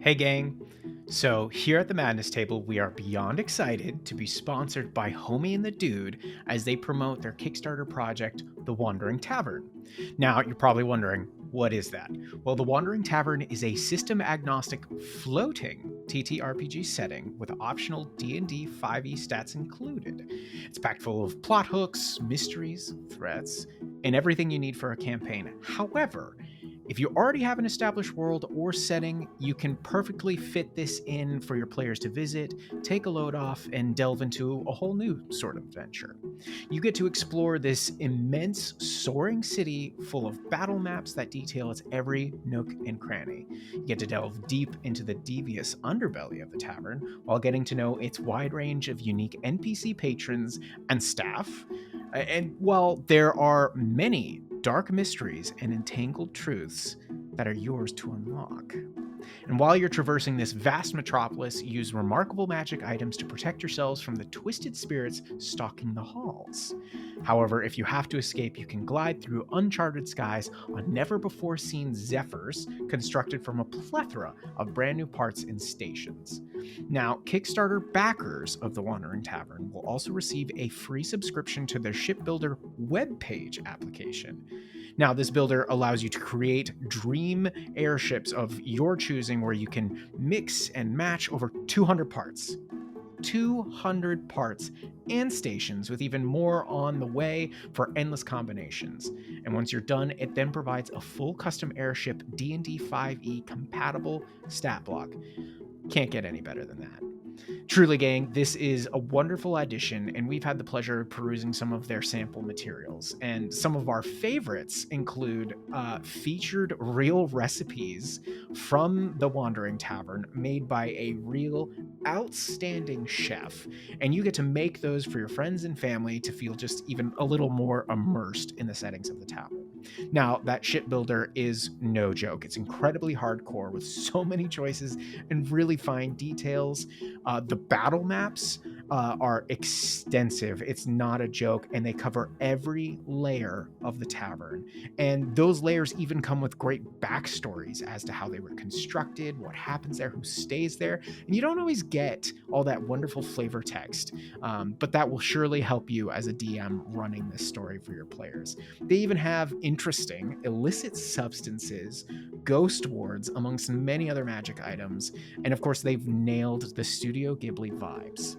Hey gang, so here at the Madness Table, we are beyond excited to be sponsored by Homie and the Dude as they promote their Kickstarter project, The Wandering Tavern. Now, you're probably wondering, what is that? Well, The Wandering Tavern is a system-agnostic floating TTRPG setting with optional D&D5e stats included. It's packed full of plot hooks, mysteries, threats, and everything you need for a campaign. However, if you already have an established world or setting, you can perfectly fit this in for your players to visit, take a load off, and delve into a whole new sort of adventure. You get to explore this immense, soaring city full of battle maps that detail its every nook and cranny. You get to delve deep into the devious underbelly of the tavern while getting to know its wide range of unique NPC patrons and staff. And while there are many dark mysteries and entangled truths that are yours to unlock. And while you're traversing this vast metropolis, use remarkable magic items to protect yourselves from the twisted spirits stalking the halls. However, if you have to escape, you can glide through uncharted skies on never-before-seen zephyrs constructed from a plethora of brand new parts and stations. Now, Kickstarter backers of the Wandering Tavern will also receive a free subscription to their shipbuilder webpage application. Now, this builder allows you to create dream airships of your choosing where you can mix and match over 200 parts. 200 parts and stations with even more on the way for endless combinations. And once you're done, it then provides a full custom airship D&D5e compatible stat block. Can't get any better than that. Truly, gang, this is a wonderful addition, and we've had the pleasure of perusing some of their sample materials. And some of our favorites include featured real recipes from the Wandering Tavern made by a real outstanding chef. And you get to make those for your friends and family to feel just even a little more immersed in the settings of the tavern. Now, that shipbuilder is no joke. It's incredibly hardcore with so many choices and really fine details. The battle maps are extensive. It's not a joke, and they cover every layer of the tavern. And those layers even come with great backstories as to how they were constructed, what happens there, who stays there. And you don't always get all that wonderful flavor text, but that will surely help you as a DM running this story for your players. They even have interesting illicit substances, ghost wards, amongst many other magic items. And of course, they've nailed the Studio Ghibli vibes.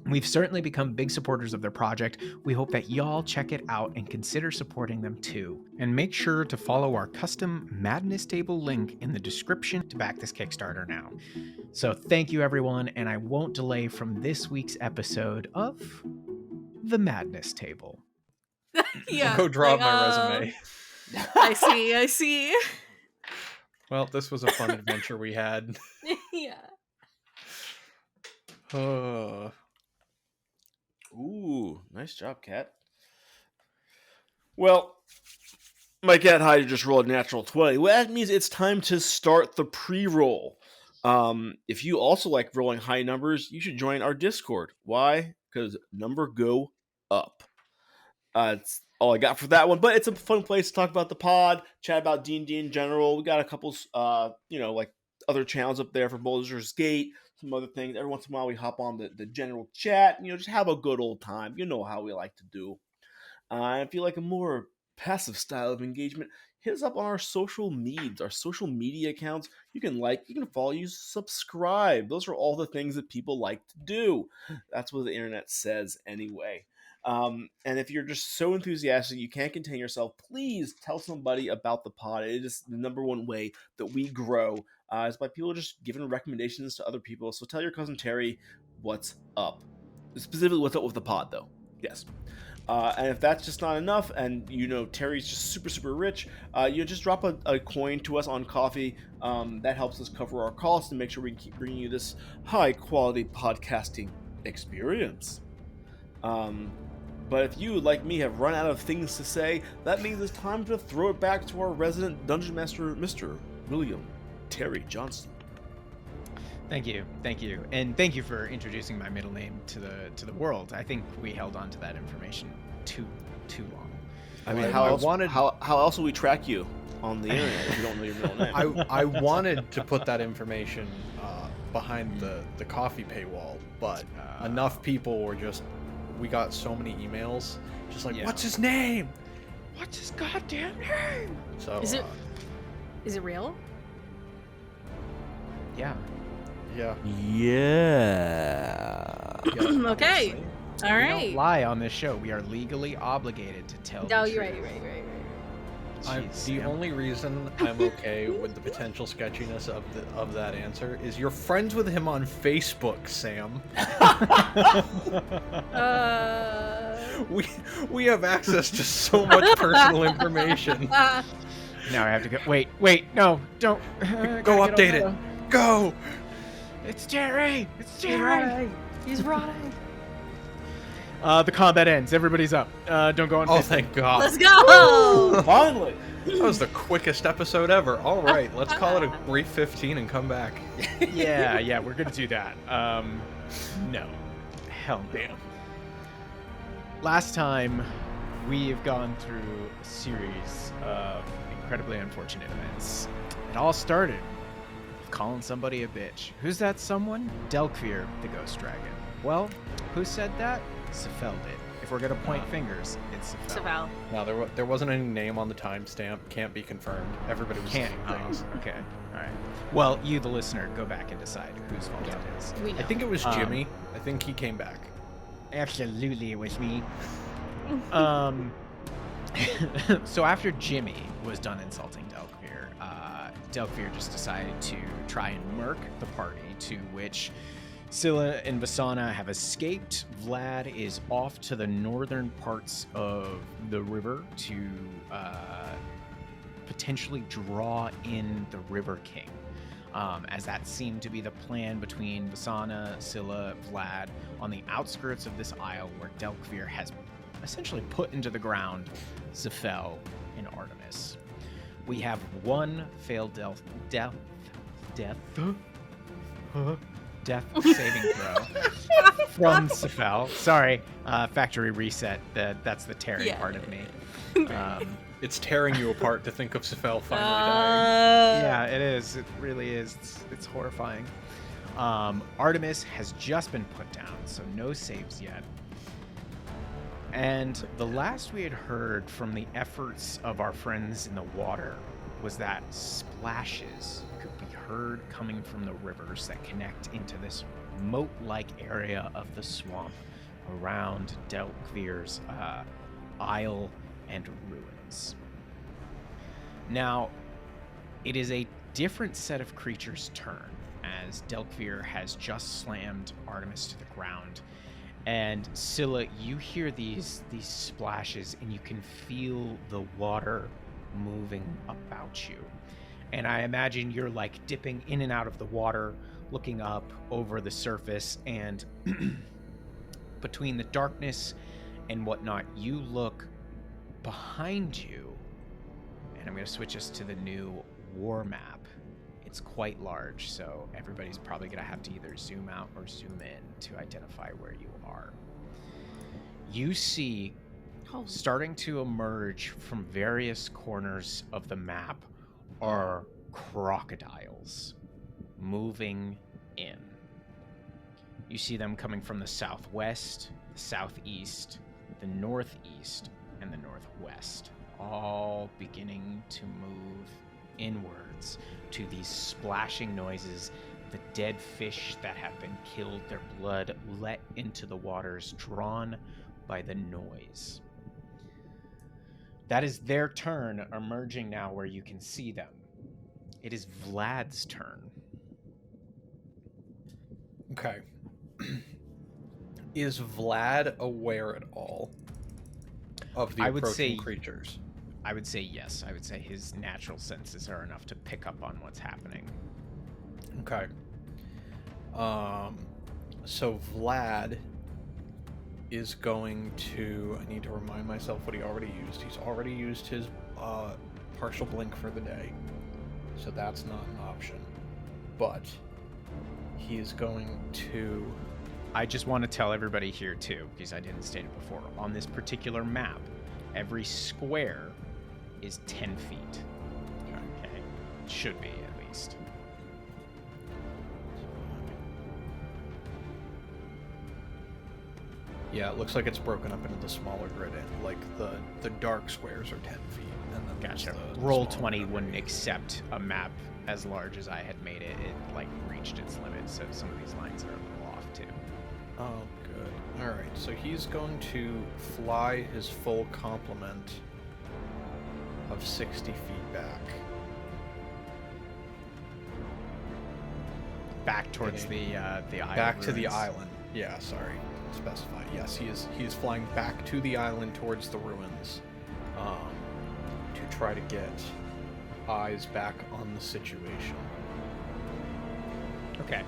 We've certainly become big supporters of their project. We hope that y'all check it out and consider supporting them too. And make sure to follow our custom Madness Table link in the description to back this Kickstarter now. So thank you, everyone, and I won't delay from this week's episode of The Madness Table. Yeah. I'll go draw my resume. I see. Well, this was a fun adventure we had. Yeah. Ooh, nice job, Kat. Well, my cat Hyde just rolled a natural 20. Well, that means it's time to start the pre-roll. If you also like rolling high numbers, you should join our Discord. Why? Because number go up. It's all I got for that one, but it's a fun place to talk about the pod, chat about D&D in general. We got a couple, like other channels up there for Baldur's Gate, some other things. Every once in a while, we hop on the general chat, just have a good old time. You know how we like to do. If you like a more passive style of engagement, hit us up on our social medias, our social media accounts. You can follow, you subscribe. Those are all the things that people like to do. That's what the internet says anyway. And if you're just so enthusiastic you can't contain yourself, please tell somebody about the pod. It is the number one way that we grow, is by people just giving recommendations to other people. So tell your cousin Terry what's up. Specifically, what's up with the pod, though. Yes. And if that's just not enough, and Terry's just super, super rich, you just drop a coin to us on coffee. That helps us cover our costs and make sure we can keep bringing you this high-quality podcasting experience. But if you, like me, have run out of things to say, that means it's time to throw it back to our resident Dungeon Master, Mr. William Terry Johnston. Thank you, and thank you for introducing my middle name to the world. I think we held on to that information too long. I mean, how else will we track you? on the internet if you don't know your middle name. I wanted to put that information behind the coffee paywall, but enough people were just. We got so many emails, just like, what's his name? What's his goddamn name? So is it real? Yeah. Yeah. Yeah. Okay. All We right. don't lie on this show. We are legally obligated to tell. No, the you're truth. right. The only reason I'm okay with the potential sketchiness of that answer is you're friends with him on Facebook, Sam. We have access to so much personal information. Now I have to go. Wait, no, don't. Go update it. Go. It's Jerry. He's rotting. The combat ends. Everybody's up. Don't go on. Oh, Facebook. thank God. Let's go. Finally. That was the quickest episode ever. All right, let's call it a brief 15 and come back. Yeah, we're gonna do that. No. Hell no. Damn. Last time, we've gone through a series of incredibly unfortunate events. It all started with calling somebody a bitch. Who's that someone? Delkvir, the ghost dragon. Well, who said that? Sephel did. If we're gonna point fingers, it's Sephel. Sephel. No, there wasn't any name on the timestamp. Can't be confirmed. Everybody was Can't. saying things. Okay. All right. Well, you, the listener, go back and decide whose fault it is. We know. I think it was Jimmy. I think he came back. Absolutely, it was me. So after Jimmy was done insulting Delkvir, Delkvir just decided to try and murk the party, to which Scylla and Vasana have escaped. Vlad is off to the northern parts of the river to potentially draw in the River King, as that seemed to be the plan between Vasana, Scylla, Vlad on the outskirts of this isle where Delkvir has essentially put into the ground Sephel and Artemis. We have one failed death saving throw from Sephel. Sorry, factory reset. That's the tearing part of me. It's tearing you apart to think of Sephel finally dying. Yeah, it is. It really is. It's horrifying. Artemis has just been put down, so no saves yet. And the last we had heard from the efforts of our friends in the water was that splashes could be heard coming from the rivers that connect into this moat-like area of the swamp around Delkvir's isle and ruins. Now, it is a different set of creatures' turn, as Delkvir has just slammed Artemis to the ground. And Scylla, you hear these splashes, and you can feel the water moving about you. And I imagine you're like dipping in and out of the water, looking up over the surface, and between the darkness and whatnot, you look behind you. And I'm going to switch us to the new war map. It's quite large, so everybody's probably going to have to either zoom out or zoom in to identify where you are. You see, starting to emerge from various corners of the map are crocodiles moving in. You see them coming from the southwest, the southeast, the northeast, and the northwest, all beginning to move inwards to these splashing noises. The dead fish that have been killed, their blood let into the waters, drawn by the noise. That is their turn, emerging now where you can see them. It is Vlad's turn. Okay. Is Vlad aware at all of the approaching creatures? I would say yes. I would say his natural senses are enough to pick up on what's happening. Okay. So Vlad is going to... I need to remind myself what he already used. He's already used his partial blink for the day. So that's not an option. But he is going to... I just want to tell everybody here too, because I didn't state it before. On this particular map, every square is 10 feet. should be, at least. Yeah, it looks like it's broken up into the smaller grid. And, like, the dark squares are 10 feet. And then there's Gotcha. the Roll smaller 20 grid. wouldn't accept a map as large as I had made it. It, like, reached its limit, so some of these lines are a little off, too. Oh, good. Alright, so he's going to fly his full complement of 60 feet back. Back towards the island. Back to the ruins. island. Yeah, sorry. Specify. Yes, he is flying back to the island towards the ruins to try to get eyes back on the situation. Okay.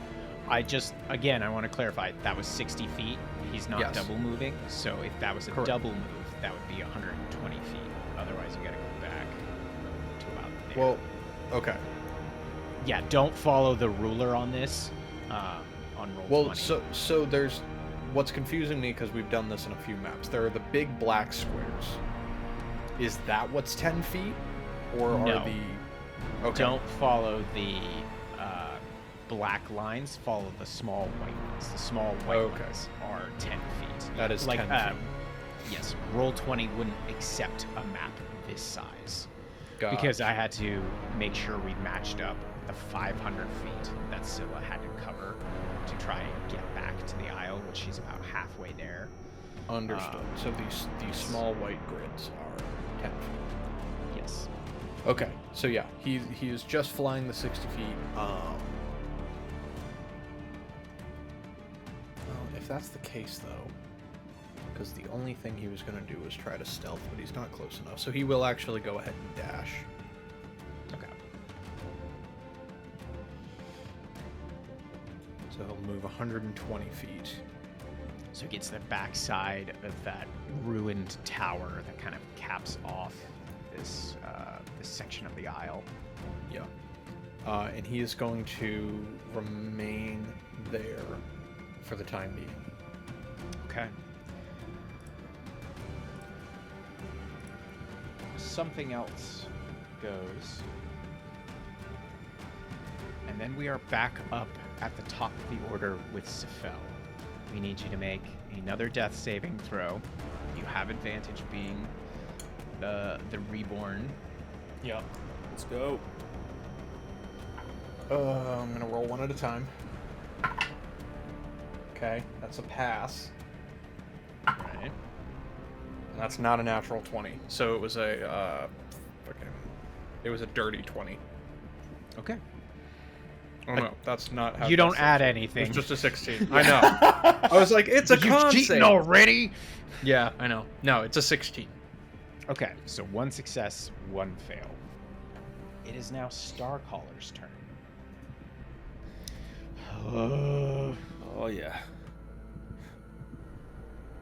Again, I want to clarify, that was 60 feet. He's not Yes. double moving, so if that was a Correct. double move, that would be 120 feet. Otherwise, you gotta go back to about there. Well, okay. Yeah, don't follow the ruler on this, on roll Well, 20. so there's what's confusing me, because we've done this in a few maps. There are the big black squares. Is that what's 10 feet, or No. are the? Okay. Don't follow the black lines. Follow the small white ones. The small white Okay. ones are 10 feet. That is like 10 feet. yes. Roll 20 wouldn't accept a map this size because Gotcha. I had to make sure we matched up the 500 feet that Scylla had to cover to try and get back to the isle, which she's about halfway there. Understood. So these small white grids are 10 feet. Yes. Okay, so yeah, he is just flying the 60 feet. Well, if that's the case, though, because the only thing he was going to do was try to stealth, but he's not close enough, so he will actually go ahead and dash. Okay. So he'll move 120 feet. So he gets the backside of that ruined tower that kind of caps off this section of the isle. Yeah. And he is going to remain there for the time being. Okay. Something else goes. And then we are back up at the top of the order with Sephel. We need you to make another death saving throw. You have advantage being the reborn. Yeah. Let's go. I'm going to roll one at a time. Okay, that's a pass. Right. And that's not a natural 20. So it was a it was a dirty 20. Okay. Oh no, that's not how You don't that's add It anything. was just a 16. I know. I was like, it's a You con cheating save. already? Yeah, I know. No, it's a 16. Okay, so one success, one fail. It is now Starcaller's turn. Oh yeah.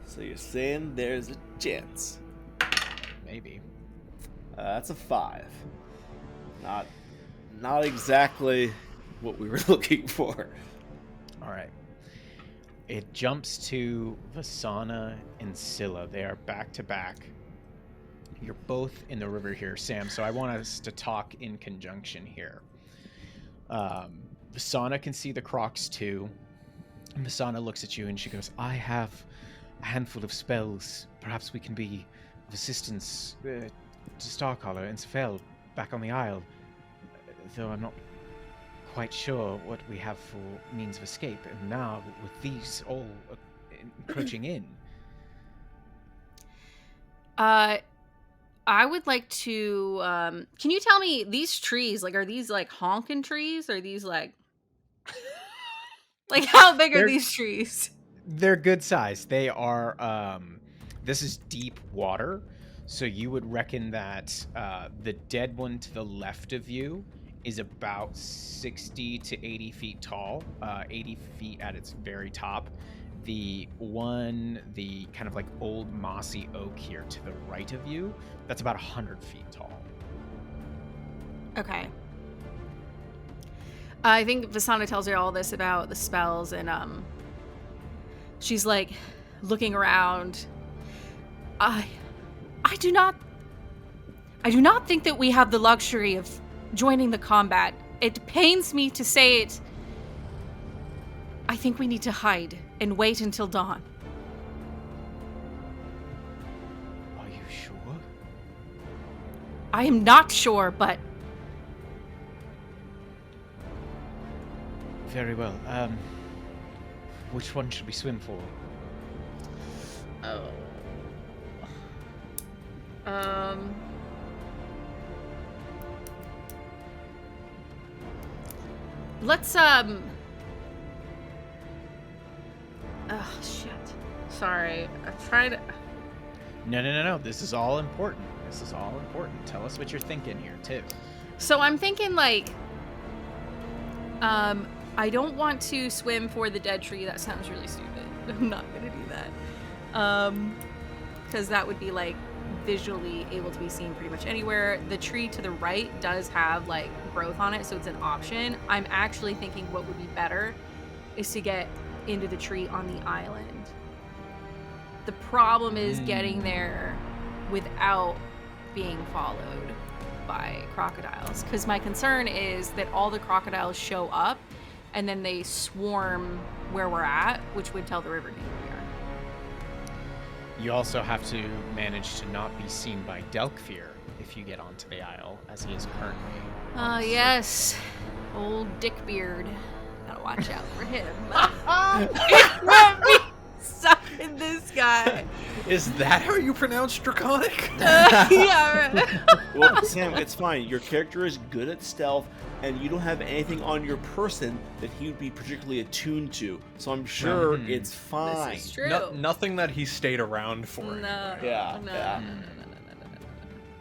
So you're saying there's a chance? Maybe. That's a 5. Not exactly what we were looking for. All right. It jumps to Vasana and Scylla. They are back to back. You're both in the river here, Sam, so I want us to talk in conjunction here. Vasana can see the Crocs too. And Vasana looks at you and she goes, I have a handful of spells. Perhaps we can be of assistance to Starcaller and Sephel back on the Isle. Though I'm not quite sure what we have for means of escape. And now, with these all encroaching in. I would like to. Can you tell me these trees? Like, are these like honking trees? Or are these like how big are They're- these trees? They're good size. They are. This is deep water, so you would reckon that the dead one to the left of you is about 60 to 80 feet tall, 80 feet at its very top. The kind of like old mossy oak here to the right of you, that's about 100 feet tall. Okay. I think Vasana tells her all this about the spells, and she's like looking around. I do not think that we have the luxury of joining the combat. It pains me to say it. I think we need to hide and wait until dawn. Are you sure? I am not sure, but Very well. Which one should we swim for? Let's oh shit. Sorry. I tried. No. This is all important. This is all important. Tell us what you're thinking here, too. So I'm thinking like I don't want to swim for the dead tree. That sounds really stupid. I'm not gonna do that. Because that would be like visually able to be seen pretty much anywhere. The tree to the right does have like growth on it, so it's an option. I'm actually thinking what would be better is to get into the tree on the island. The problem is getting there without being followed by crocodiles, because my concern is that all the crocodiles show up and then they swarm where we're at, which would tell the river king where we are. You also have to manage to not be seen by Delkfear if you get onto the isle, as he is currently. Yes. Old Dickbeard. Gotta watch out for him. Sucking this guy. Is that how you pronounce draconic? Yeah, right. Well, Sam, it's fine. Your character is good at stealth, and you don't have anything on your person that he would be particularly attuned to. So I'm sure it's fine. This is true. Nothing that he stayed around for. No. Yeah, No. yeah.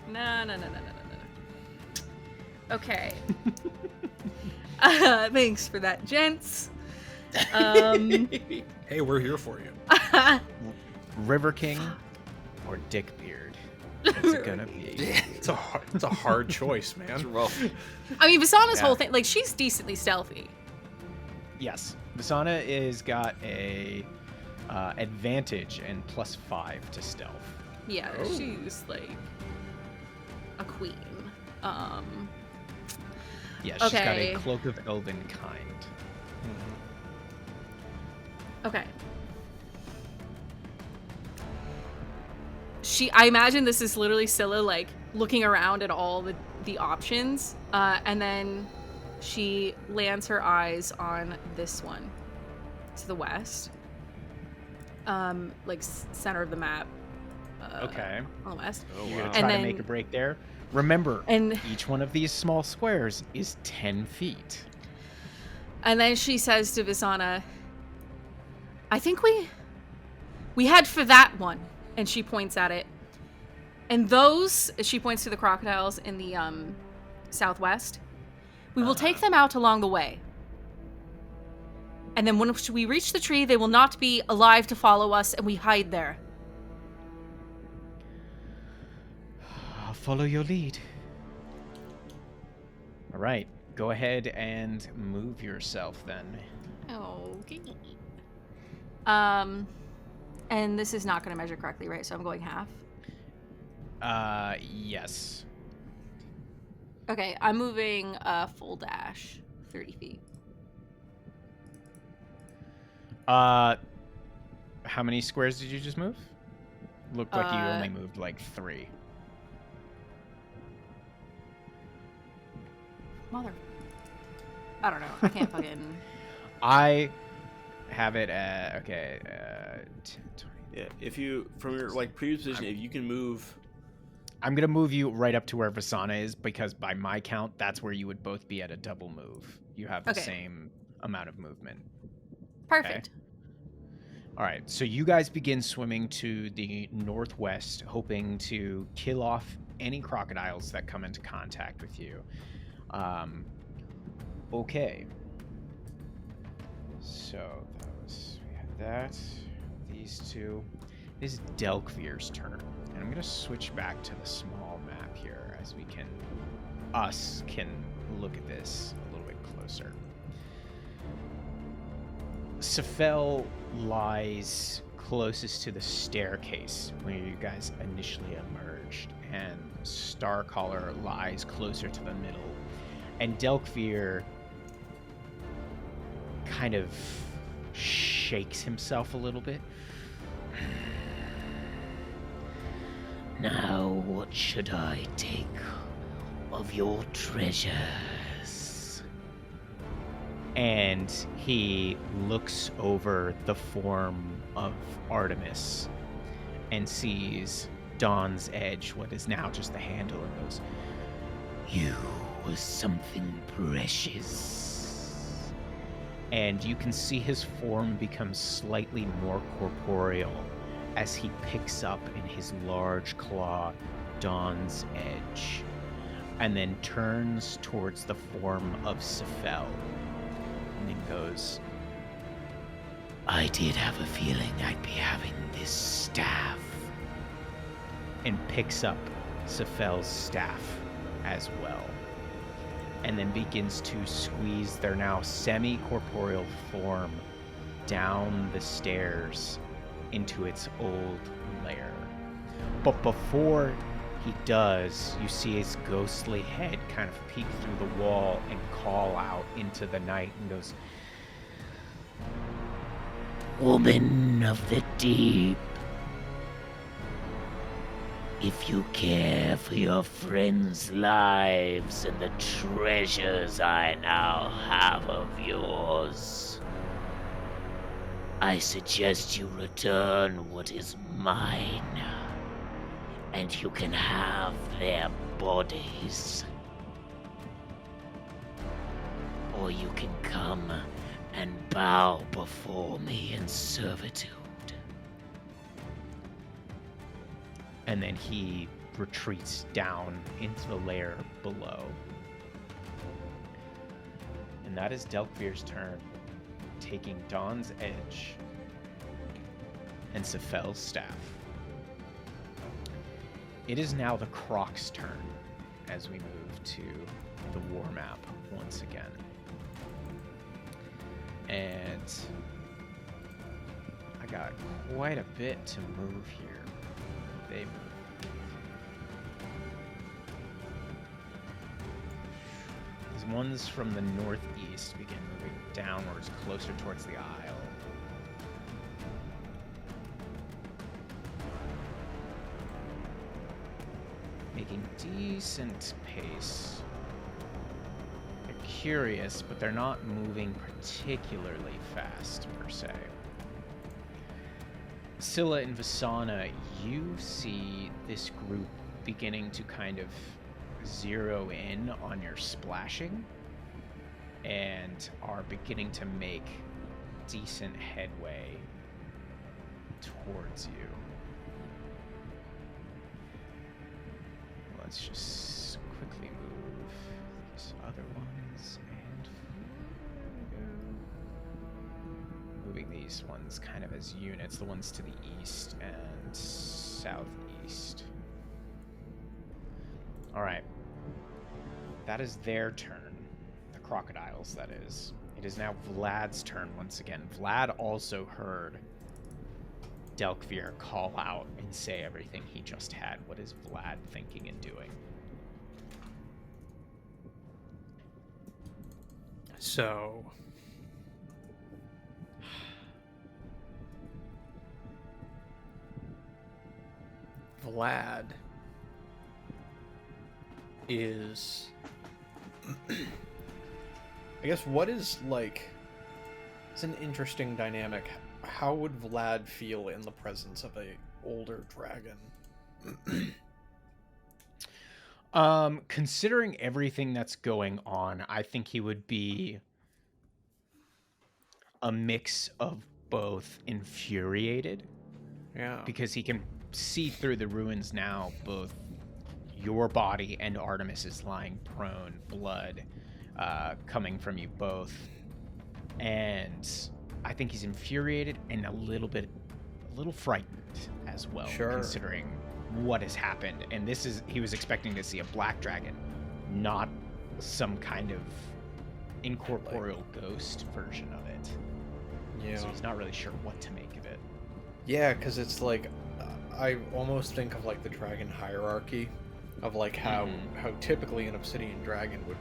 No. Okay. Thanks for that, gents. Hey, we're here for you. River King or Dickbeard? What's it gonna be? It's a hard choice, man. It's rough. I mean, Vasana's Yeah. whole thing, like, she's decently stealthy. Yes. Vasana is got a advantage and +5 to stealth. Yeah, Oh. she's like a queen. Yeah, she's got Okay. a cloak of elven kind. Okay. I imagine this is literally Scylla, like, looking around at all the options, and then she lands her eyes on this one to the west, like center of the map. Okay. On the west. Oh, You're wow. gonna try And to then- make a break there. Remember, And each one of these small squares is 10 feet. and then she says to Vasana, I think we head for that one. And she points at it. And those, she points to the crocodiles in the southwest. We will take them out along the way. And then when we reach the tree, they will not be alive to follow us, and we hide there. I'll follow your lead. All right, go ahead and move yourself then. Okay. And this is not going to measure correctly, right? So I'm going half. Yes. Okay, I'm moving full dash, 30 feet. How many squares did you just move? Looked like you Uh, only moved like 3. Mother. I don't know. I can't fucking. I have it at, okay, 10, 20. Yeah, if you, from your like previous position, if you can move, I'm going to move you right up to where Vasana is, because by my count, that's where you would both be at a double move. You have the Okay. same amount of movement. Perfect. All right, so you guys begin swimming to the northwest, hoping to kill off any crocodiles that come into contact with you. Okay. So we had that. These two. It is Delkveer's turn, and I'm gonna switch back to the small map here, as we can look at this a little bit closer. Sephel lies closest to the staircase where you guys initially emerged, and Starcaller lies closer to the middle. And Delkvir kind of shakes himself a little bit. Now, what should I take of your treasures? And he looks over the form of Artemis and sees Dawn's edge, what is now just the handle, and goes, You were something precious. and you can see his form become slightly more corporeal as he picks up in his large claw Dawn's edge, and then turns towards the form of Sephel, and then goes, I did have a feeling I'd be having this staff. and picks up Sephel's staff as well, and then begins to squeeze their now semi-corporeal form down the stairs into its old lair. But before he does, you see his ghostly head kind of peek through the wall and call out into the night and goes, Woman of the deep, if you care for your friends' lives and the treasures I now have of yours, I suggest you return what is mine, and you can have their bodies. Or you can come and bow before me in servitude. and then he retreats down into the lair below. And that is Delkvir's turn, taking Dawn's edge and Sephel's staff. It is now the Croc's turn as we move to the war map once again. And I got quite a bit to move here. They move. These ones from the northeast begin moving downwards, closer towards the Isle. Making decent pace. They're curious, but they're not moving particularly fast, per se. Scylla and Vasana, you see this group beginning to kind of zero in on your splashing and are beginning to make decent headway towards you. Let's just quickly move these other ones and moving these ones kind of as units, the ones to the east and southeast. All right. That is their turn. The crocodiles, that is. It is now Vlad's turn once again. Vlad also heard Delkvir call out and say everything he just had. What is Vlad thinking and doing? So Vlad is I guess what is like, it's an interesting dynamic. How would Vlad feel in the presence of a older dragon? Considering everything that's going on, I think he would be a mix of both infuriated, Yeah. because he can see through the ruins now, both your body and Artemis is lying prone, blood coming from you both. And I think he's infuriated and a little frightened as well, Sure. considering what has happened. And he was expecting to see a black dragon, not some kind of incorporeal ghost version of it. Yeah. So he's not really sure what to make of it. Yeah, because it's like, I almost think of like the dragon hierarchy, of like how typically an obsidian dragon would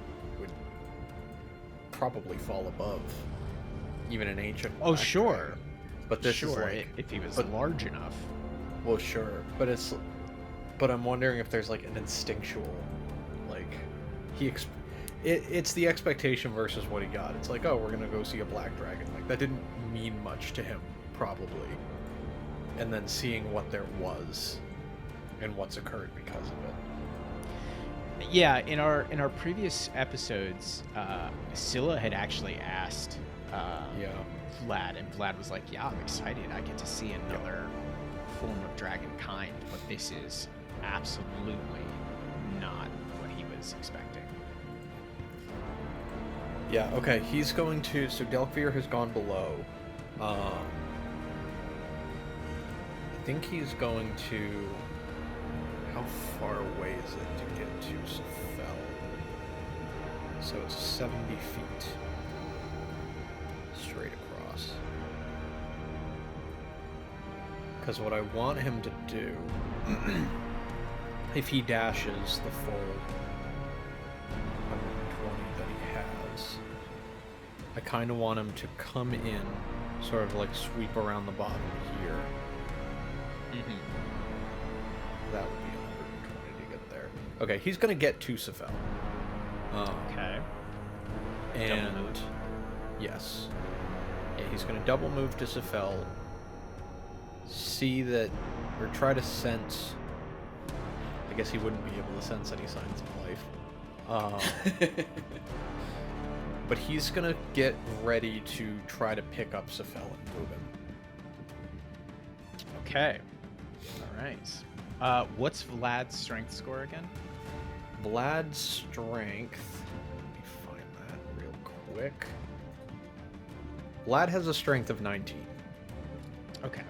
probably fall above even an ancient. Oh, black sure. dragon. But this is like, if he was but- large enough. well, sure, but I'm wondering if there's like an instinctual, like, it's the expectation versus what he got. It's like, oh, we're gonna go see a black dragon. Like, that didn't mean much to him, probably. And then seeing what there was, and what's occurred because of it. Yeah, in our previous episodes, Scylla had actually asked Yeah. Vlad, and Vlad was like, "Yeah, I'm excited. I get to see another form of dragon kind, but this is absolutely not what he was expecting." Yeah, okay, he's going to... So Delkvir has gone below. I think he's going to... How far away is it to get to Sephel? So it's 70 feet. Straight across. Because what I want him to do... if he dashes the full 120 that he has, I kind of want him to come in, sort of like sweep around the bottom here. Mm-hmm. That would be 120 to get there. Okay, he's going to get to Sephel. Okay. And Double move. yes. Yeah, he's going to double move to Sephel. See that, or try to sense. I guess he wouldn't be able to sense any signs of life. But he's going to get ready to try to pick up Sephel and move him. Okay. All right. What's Vlad's strength score again? Vlad's strength. Let me find that real quick. Vlad has a strength of 19. Okay.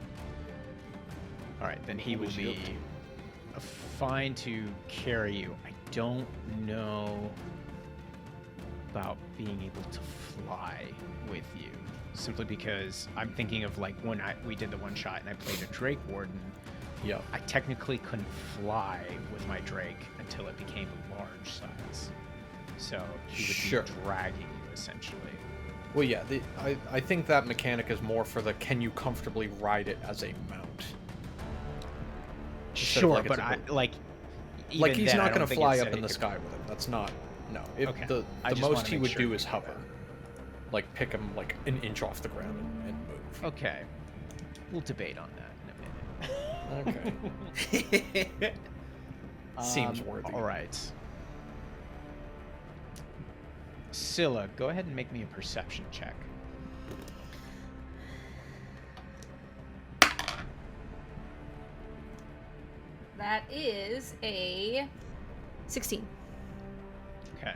All right, then he will Holy be shit. fine to carry you. I don't know about being able to fly with you, simply because I'm thinking of like when we did the one shot and I played a Drake Warden. Yeah. I technically couldn't fly with my Drake until it became a large size. So he would Sure. be dragging you essentially. Well, yeah, I think that mechanic is more for the can you comfortably ride it as a mount. Instead of Sure, like it's but a I boat. like Like he's then, I not going don't to think it fly said up in he the could- sky with him. That's not. No. If Okay. The I just most wanna he make would sure do you is do hover. that. Like pick him like an inch off the ground and move. Okay. We'll debate on that in a minute. Okay. Seems worthy. All right. Scylla, go ahead and make me a perception check. That is a 16. Okay.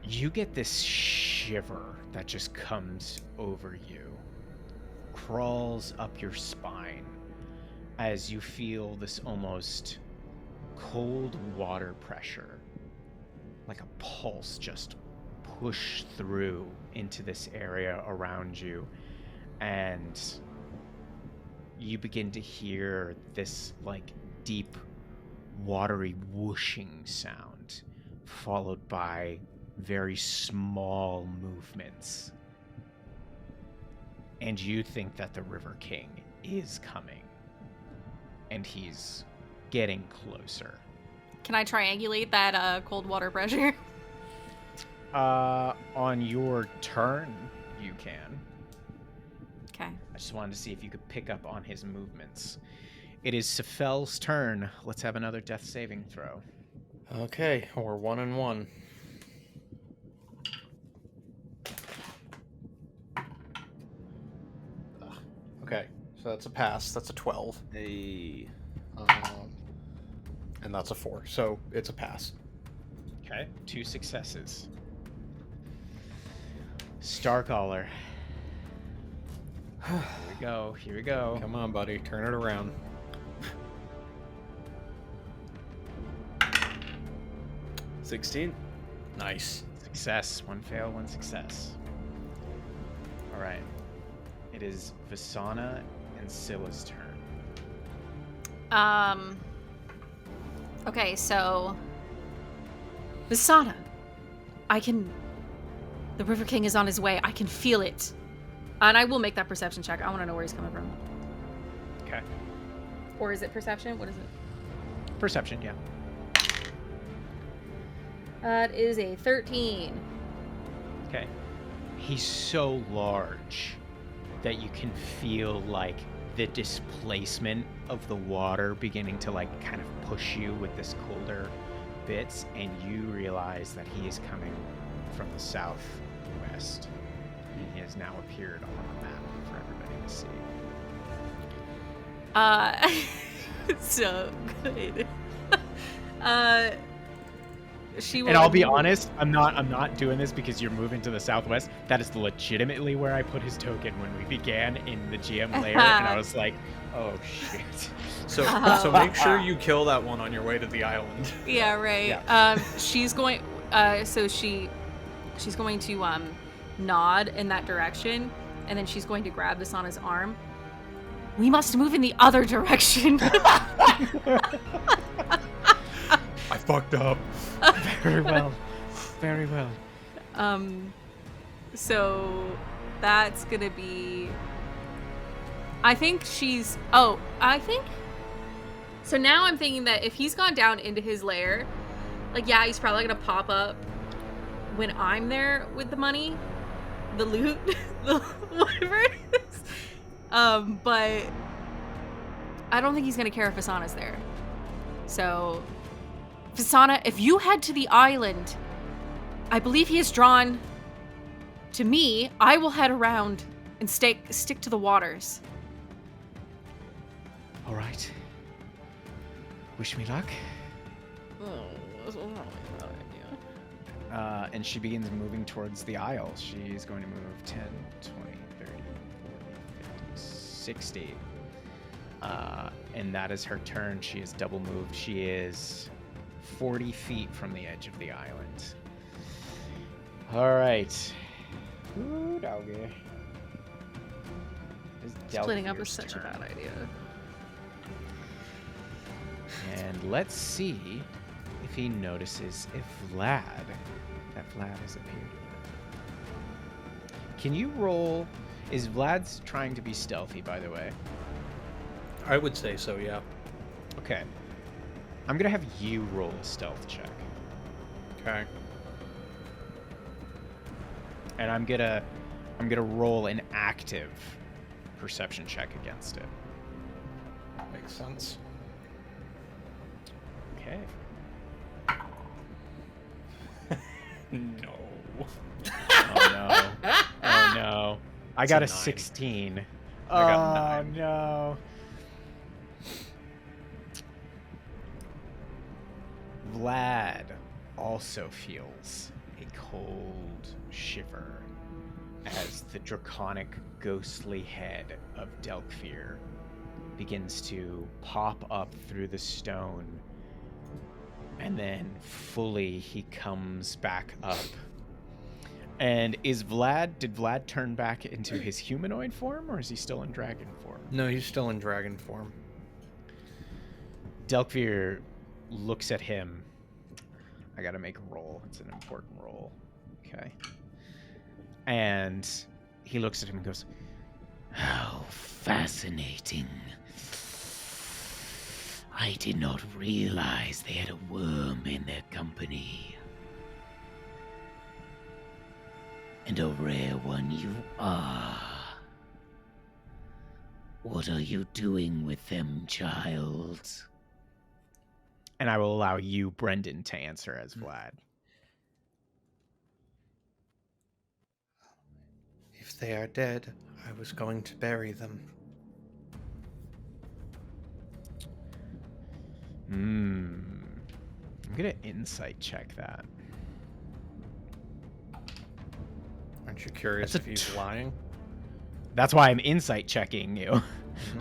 You get this shiver that just comes over you, crawls up your spine as you feel this almost cold water pressure, like a pulse just push through into this area around you, and you begin to hear this like deep watery whooshing sound followed by very small movements, and you think that the River King is coming and he's getting closer. Can I triangulate that cold water pressure? On your turn you can. Okay. I just wanted to see if you could pick up on his movements. It is Sephel's turn. Let's have another death saving throw. Okay, we're 1-1. Okay, so that's a pass. That's a 12. Hey. And that's a 4. So it's a pass. Okay, 2 successes. Starcaller. Here we go. Here we go. Come on, buddy. Turn it around. $16. Nice. Success. 1 fail, 1 success. All right. It is Vasana and Scylla's turn. Okay, so Visana, The River King is on his way. I can feel it. And I will make that perception check. I want to know where he's coming from. Okay. Or is it perception? What is it? Perception, yeah. That is a 13. Okay. He's so large that you can feel like the displacement of the water beginning to like kind of push you with this colder bits, and you realize that he is coming from the southwest. And he has now appeared on the map for everybody to see. So good. And I'll be honest, I'm not doing this because you're moving to the southwest. That is legitimately where I put his token when we began in the GM layer, and I was like, oh shit. So make sure you kill that one on your way to the island. Yeah, right. Yeah. She's going. She's going to nod in that direction, and then she's going to grab Visana's arm. We must move in the other direction. I fucked up. Very well. Very well. So that's gonna be. So now I'm thinking that if he's gone down into his lair, like, yeah, he's probably gonna pop up when I'm there with the money, the loot, the whatever it is. But I don't think he's gonna care if Visana's there. So, Visana, if you head to the island, I believe he is drawn to me. I will head around and stick to the waters. All right. Wish me luck. Oh, that's not a bad idea. And she begins moving towards the aisle. She's going to move 10, 20, 30, 40, 50, 60. And that is her turn. She is double moved. She is 40 feet from the edge of the island. All right. Ooh, doggy. Splitting up is such a bad idea. And let's see if he notices if Vlad has appeared. Can you roll? Is Vlad's trying to be stealthy, by the way? I would say so, yeah. Okay. I'm gonna have you roll a stealth check. Okay. And I'm gonna roll an active perception check against it. Makes sense. Okay. No. Oh no. Oh no. I got a 9. 16. I got 9. No. Vlad also feels a cold shiver as the draconic ghostly head of Delkfir begins to pop up through the stone, and then fully he comes back up. And did Vlad turn back into his humanoid form, or is he still in dragon form? No, he's still in dragon form. Delkfir looks at him. I gotta make a roll. It's an important roll. Okay. And he looks at him and goes, How fascinating. I did not realize they had a worm in their company. And a rare one you are. What are you doing with them, child? and I will allow you, Brendan, to answer as Vlad. If they are dead, I was going to bury them. I'm gonna insight check that. Aren't you curious That's if he's lying? That's why I'm insight checking you.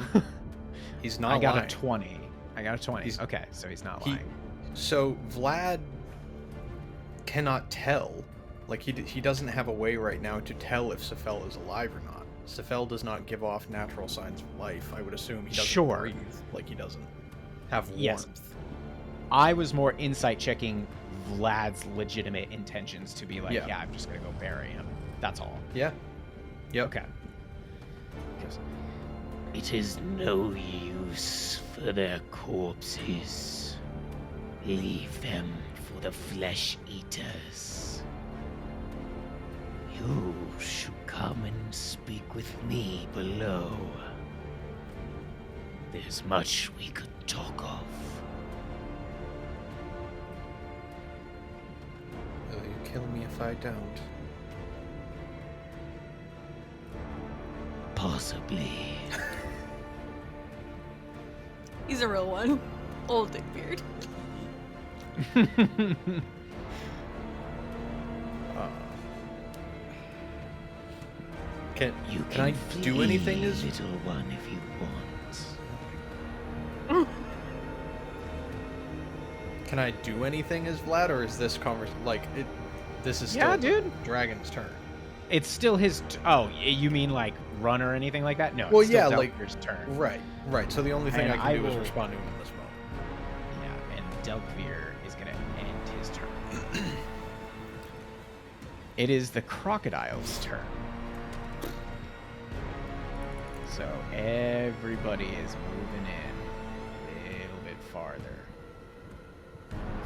Mm-hmm. He's not I got lying. a 20. I got a 20. He's- Okay, so he's not lying. So Vlad cannot tell. Like, he doesn't have a way right now to tell if Sephel is alive or not. Sephel does not give off natural signs of life. I would assume he doesn't Sure. breathe. Like, he doesn't have warmth. Yes. I was more insight checking Vlad's legitimate intentions to be like, yeah, I'm just gonna go bury him. That's all. Yeah. Yep. Okay. It is no use for their corpses. Leave them for the flesh eaters. You should come and speak with me below. There's much we could talk of. Will you kill me if I don't? Possibly. He's a real one. Old Dickbeard. Can You I do anything flee, as little one, if you want. Can I do anything as Vlad, or is this this is still Yeah, the dude. dragon's turn? It's still his. Oh, you mean like run or anything like that? No. Well, it's still yeah, like Delphir's turn. Right. So the only thing And I can do is will- respond to him in this moment. Yeah, and Delphir is gonna end his turn. It is the crocodile's turn. So everybody is moving in a little bit farther.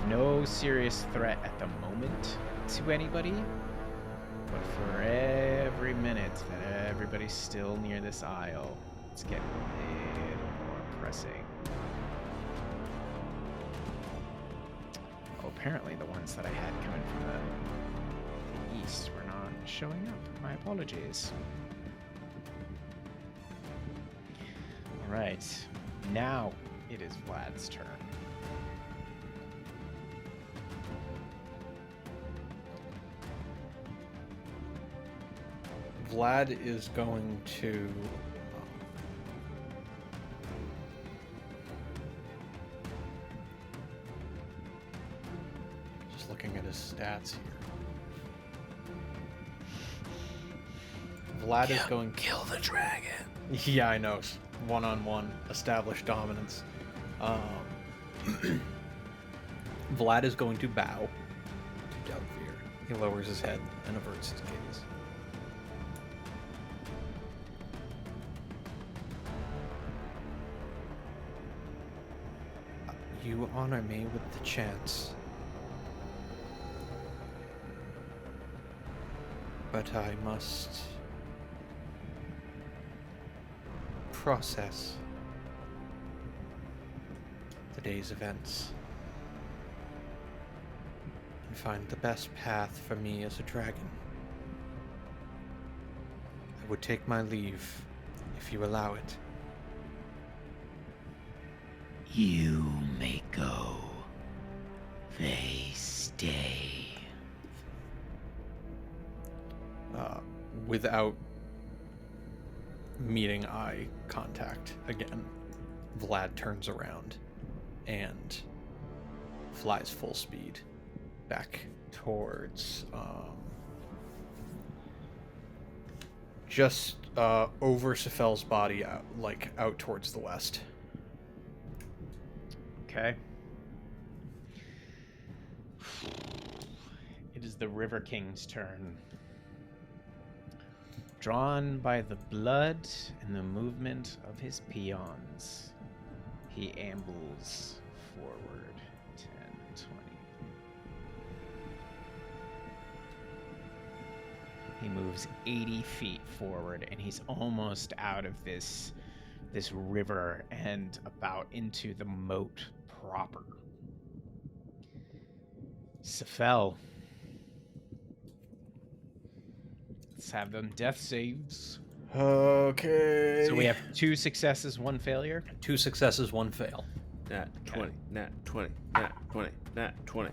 No serious threat at the moment to anybody, but for every minute that everybody's still near this aisle, it's getting a little more pressing. Oh, apparently the ones that I had coming from the east were not showing up. My apologies. Alright, now it is Vlad's turn. Vlad is going to just looking at his stats here. Vlad is going Kill the dragon. Yeah, I know. One-on-one, established dominance. Vlad is going to bow to Delphir. He lowers his head and averts his gaze. You honor me with the chance, but I must process the day's events and find the best path for me as a dragon. I would take my leave if you allow it. You may go. They stay. Without meeting eye contact again, Vlad turns around and flies full speed back towards just over Sephel's body, out towards the west. Okay. It is the River King's turn. Drawn by the blood and the movement of his peons, he ambles forward 10, 20. He moves 80 feet forward, and he's almost out of this river and about into the moat proper. Sephel. Let's have them death saves. Okay. So we have 2 successes, 1 failure. 2 successes, 1 fail. Nat 20, nat 20, nat 20, nat 20.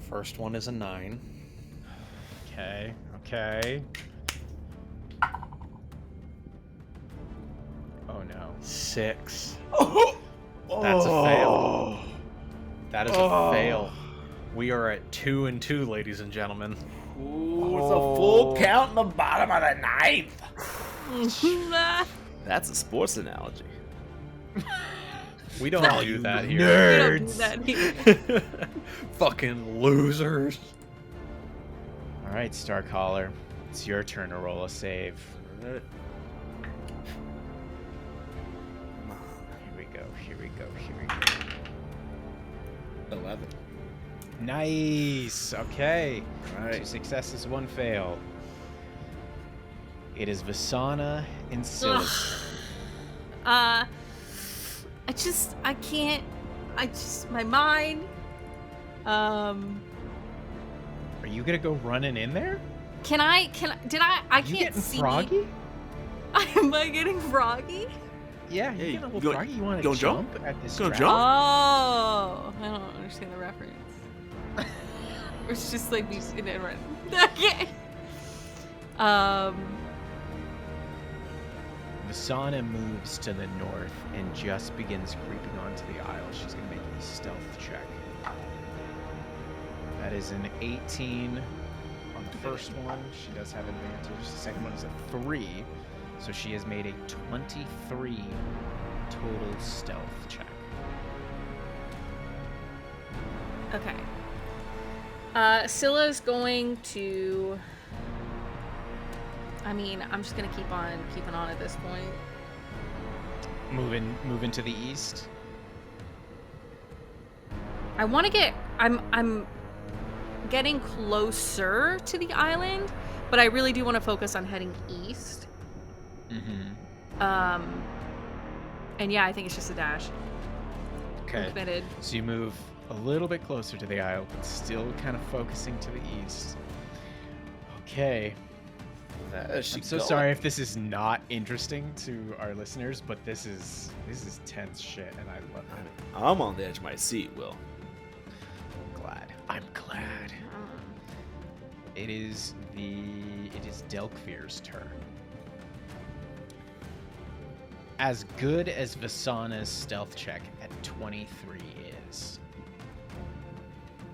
First one is a 9. Okay. Oh no. 6. That's a fail. That is a fail. We are at 2 and 2, ladies and gentlemen. Ooh, it's a full count in the bottom of the ninth. That's a sports analogy. We don't do that here. We don't do Nerds. that here. Fucking losers. All right, Starcaller, it's your turn to roll a save. Alright. Here we go. Here we go. Here we go. 11. Nice. Okay. All right. 2 successes, 1 fail. It is Vasana and Scylla. I can't. My mind. Are you gonna go running in there? I You can't getting see. froggy? Am I getting froggy? Yeah, Hey, you getting a little you froggy. You want to gonna jump jump? at this Gonna trap? jump? Oh, I don't understand the reference. It's just like me sitting and running. Okay. Vasana moves to the north and just begins creeping onto the aisle. She's gonna make a stealth check. That is an 18 on the first one. She does have advantage. The second one is a 3. So she has made a 23 total stealth check. Okay. Scylla's going to. I mean, I'm just gonna keep on keeping on at this point. Moving to the east. I want to get. I'm getting closer to the island, but I really do want to focus on heading east. Mm-hmm. And yeah, I think it's just a dash. I'm Okay. committed. So you move a little bit closer to the aisle, but still kind of focusing to the east. Okay. There she I'm so go. sorry if this is not interesting to our listeners, but this is tense shit, and I love it. I'm on the edge of my seat, Will. I'm glad. It is Delkvir's turn. As good as Vasana's stealth check at 23 is,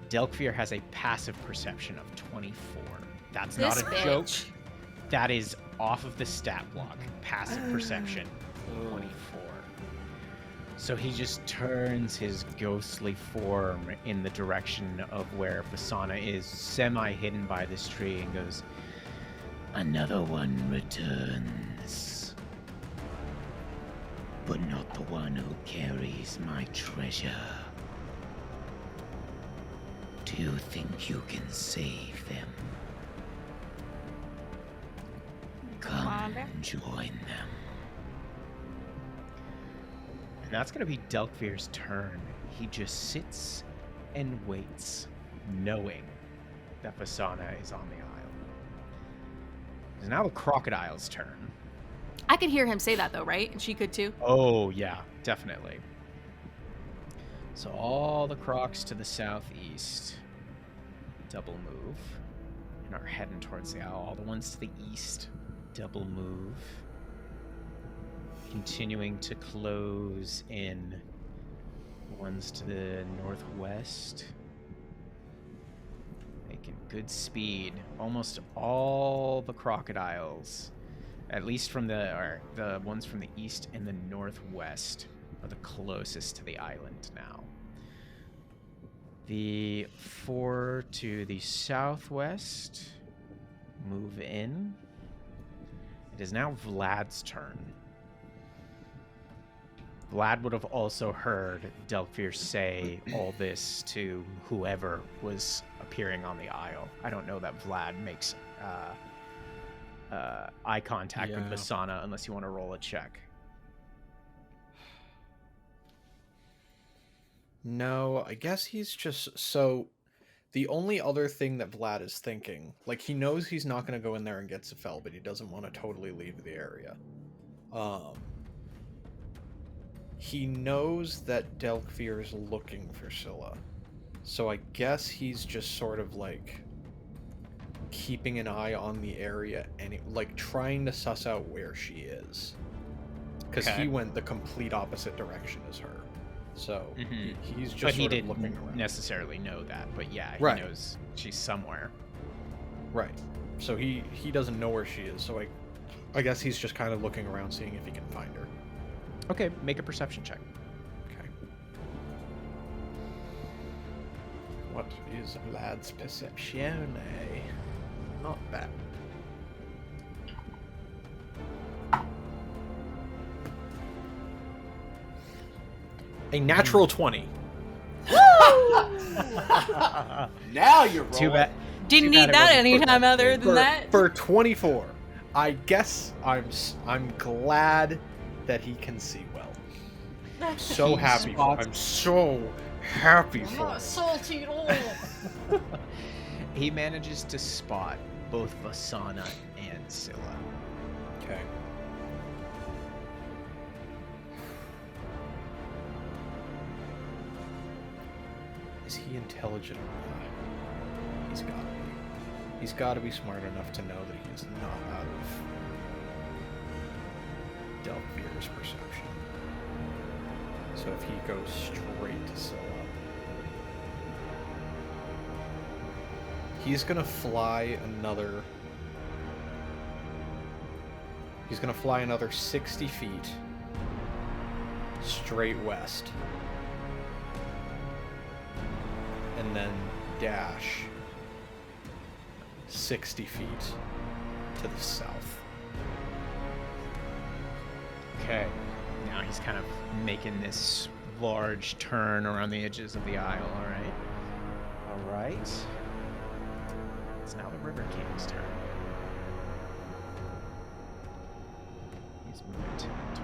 Delkvir has a passive perception of 24. That's not a joke. That is off of the stat block. Passive perception, 24. So he just turns his ghostly form in the direction of where Vasana is, semi-hidden by this tree, and goes, Another one returns. But not the one who carries my treasure. Do you think you can save them? Come Commander? and join them. and that's going to be Delkvir's turn. He just sits and waits, knowing that Vasana is on the isle. It's now the crocodile's turn. I could hear him say that though, right? And she could too. Oh, yeah, definitely. So all the crocs to the southeast double move and are heading towards the owl. All the ones to the east double move. Continuing to close in. Ones to the northwest. Making good speed. Almost all the crocodiles, at least from the ones from the east and the northwest, are the closest to the island now. The 4 to the southwest move in. It is now Vlad's turn. Vlad would have also heard Delkvir say all this to whoever was appearing on the isle. I don't know that Vlad makes eye contact with Yeah. Vasana unless you want to roll a check. No, I guess he's just so. The only other thing that Vlad is thinking, like he knows he's not going to go in there and get Sephel, but he doesn't want to totally leave the area. He knows that Delkvir is looking for Scylla, so I guess he's just sort of like keeping an eye on the area and like trying to suss out where she is, because Okay. he went the complete opposite direction as her. So Mhm. he's just But he sort of didn't looking around. necessarily know that. But yeah, he Right. knows she's somewhere. Right. So he doesn't know where she is. So I guess he's just kind of looking around, seeing if he can find her. Okay, make a perception check. Okay. What is Vlad's perception? Not bad. A natural 20. Now you're rolling. Too bad. Didn't Too bad need it that wasn't anytime for- other than that. For 24. I guess I'm glad that he can see well. So He happy. spots- I'm so happy I'm for not him. salty at all. He manages to spot both Vasana and Scylla. Okay. Is he intelligent? He's got to be. He's got to be smart enough to know that he is not out of Delvir's perception. So if he goes straight to Scylla, he's gonna fly another. He's gonna fly another 60 feet straight west. And then dash 60 feet to the south. Okay. Now he's kind of making this large turn around the edges of the aisle, alright? Alright. It's now the River King's turn. He's moving to it.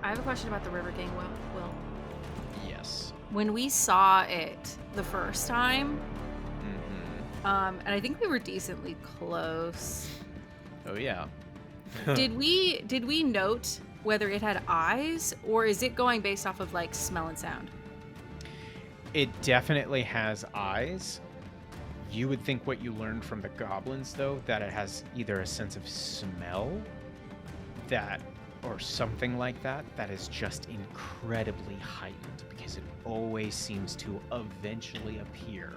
I have a question about the River King, Will. Yes. When we saw it the first time, Mm-hmm. and I think we were decently close. Oh yeah. Did we note whether it had eyes, or is it going based off of like smell and sound? It definitely has eyes. You would think what you learned from the goblins, though, that it has either a sense of smell that or something like that that is just incredibly heightened, because it always seems to eventually appear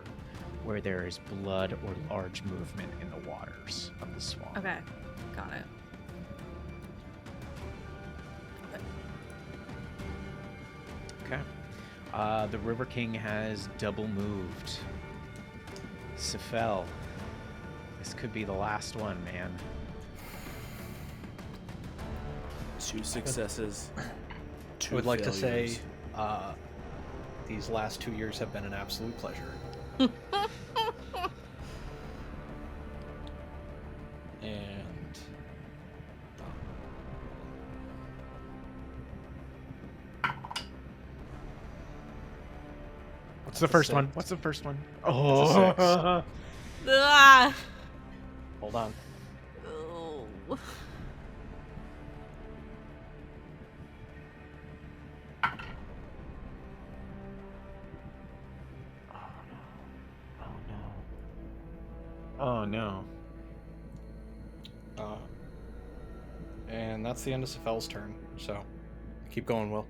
where there is blood or large movement in the waters of the swamp. Okay, got it. Okay. The River King has double moved. Sephel, this could be the last one, man. 2 successes. I 2 would like to say failures. these last 2 years have been an absolute pleasure. And What's the first one? six. What's the first one? Oh, Ah. hold on. Oh. Oh no. And that's the end of Sephel's turn. So keep going, Will.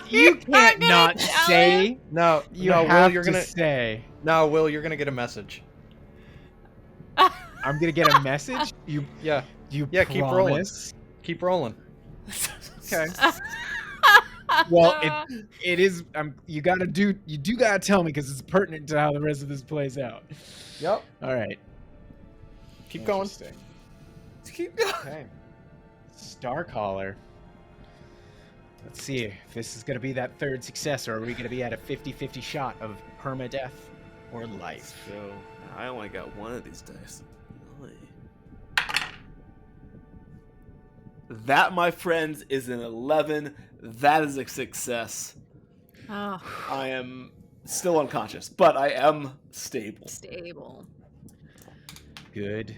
You can't not say. No, You no, have Will, you're to gonna. say. No, Will, you're gonna get a message. I'm gonna get a message. You Yeah, you Yeah, keep rolling. promise? keep rolling. Okay. Well, it is. You do gotta tell me, because it's pertinent to how the rest of this plays out. Yep. All right. Keep going. Interesting. Keep going. Okay. Starcaller. Let's see if this is gonna be that third success, or are we gonna be at a 50-50 shot of permadeath or life? So I only got one of these dice. That, my friends, is an 11. That is a success. Oh, I am still unconscious, but I am stable. stable. Good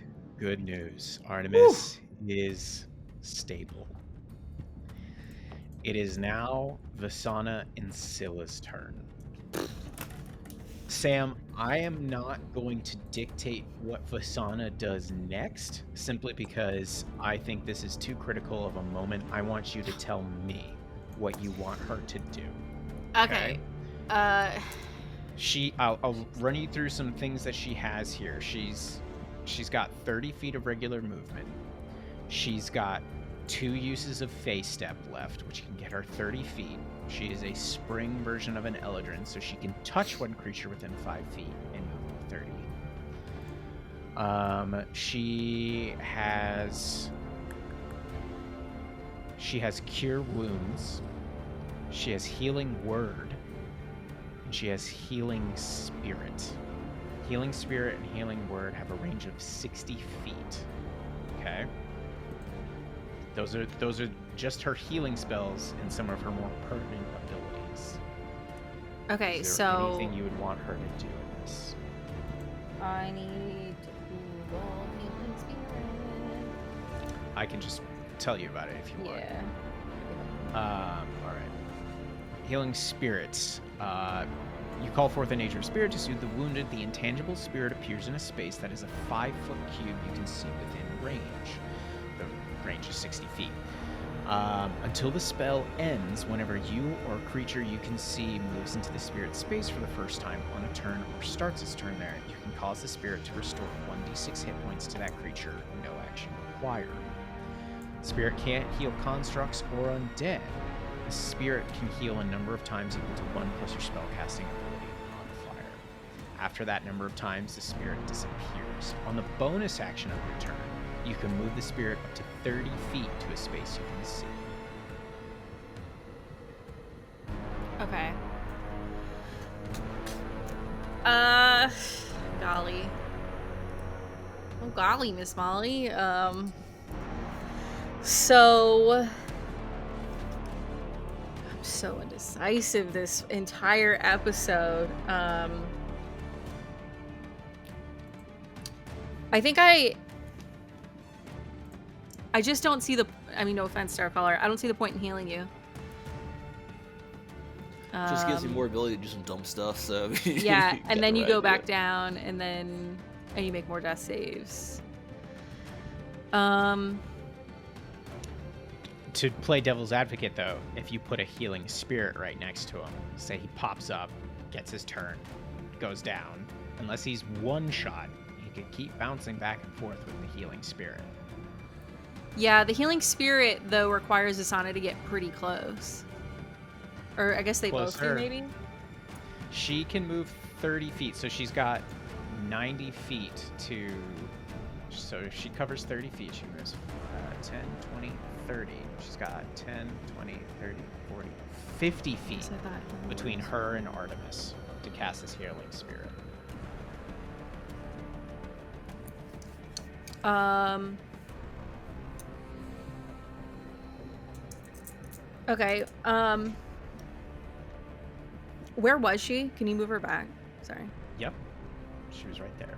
news. Artemis is stable. It is now Vasana and Scylla's turn. Sam, I am not going to dictate what Vasana does next, simply because I think this is too critical of a moment. I want you to tell me what you want her to do. Okay. I'll run you through some things that she has here. She's got 30 feet of regular movement. She's got 2 uses of phase step left, which can get her 30 feet. She is a spring version of an Eldrin, so she can touch one creature within 5 feet and move 30. She has Cure Wounds. She has Healing Word. And she has Healing Spirit. Healing Spirit and Healing Word have a range of 60 feet. Okay? Those are just her healing spells and some of her more pertinent abilities. Okay, Is there so anything you would want her to do in this? I need to Google healing spirit. I can just tell you about it if you want. Yeah. All right. Healing spirits. You call forth a nature of spirit to soothe the wounded. The intangible spirit appears in a space that is a 5-foot cube you can see within range. The range is 60 feet. Until the spell ends, whenever you or a creature you can see moves into the spirit space for the first time on a turn or starts its turn there, you can cause the spirit to restore 1d6 hit points to that creature. No action required. Spirit can't heal constructs or undead. The spirit can heal a number of times equal to 1 plus your spellcasting ability modifier. After that number of times, the spirit disappears. On the bonus action of your turn, you can move the spirit up to 30 feet to a space you can see. Okay. Golly. Oh, golly, Miss Molly. So... I'm so indecisive this entire episode. I think I just don't see the... I mean, no offense, Starcaller. I don't see the point in healing you. Just gives you more ability to do some dumb stuff, so... Yeah, and then you go back down, and you make more death saves. To play devil's advocate, though, if you put a healing spirit right next to him, say he pops up, gets his turn, goes down, unless he's one shot, he could keep bouncing back and forth with the healing spirit. Yeah, the healing spirit, though, requires Asana to get pretty close. Or I guess they both do, maybe? She can move 30 feet, so she's got 90 feet to... So if she covers 30 feet, she moves 10, 20, 30. She's got 10, 20, 30, 40, 50 feet between her and Artemis to cast this healing spirit. Okay, where was she? Can you move her back? Sorry. Yep. She was right there.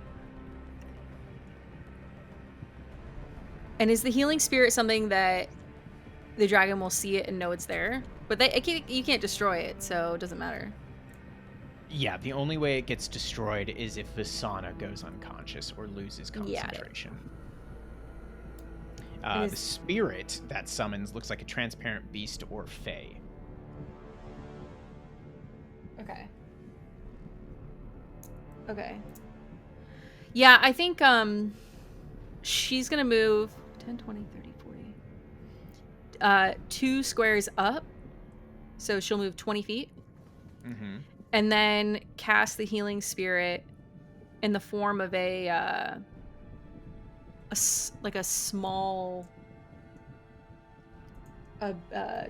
And is the healing spirit something that the dragon will see it and know it's there? But you can't destroy it, so it doesn't matter. Yeah, the only way it gets destroyed is if Visana goes unconscious or loses concentration. The spirit that summons looks like a transparent beast or fae. Okay. Yeah, I think she's gonna move 10, 20, 30, 40. 2 squares up. So she'll move 20 feet. Mm-hmm. And then cast the healing spirit in the form of a small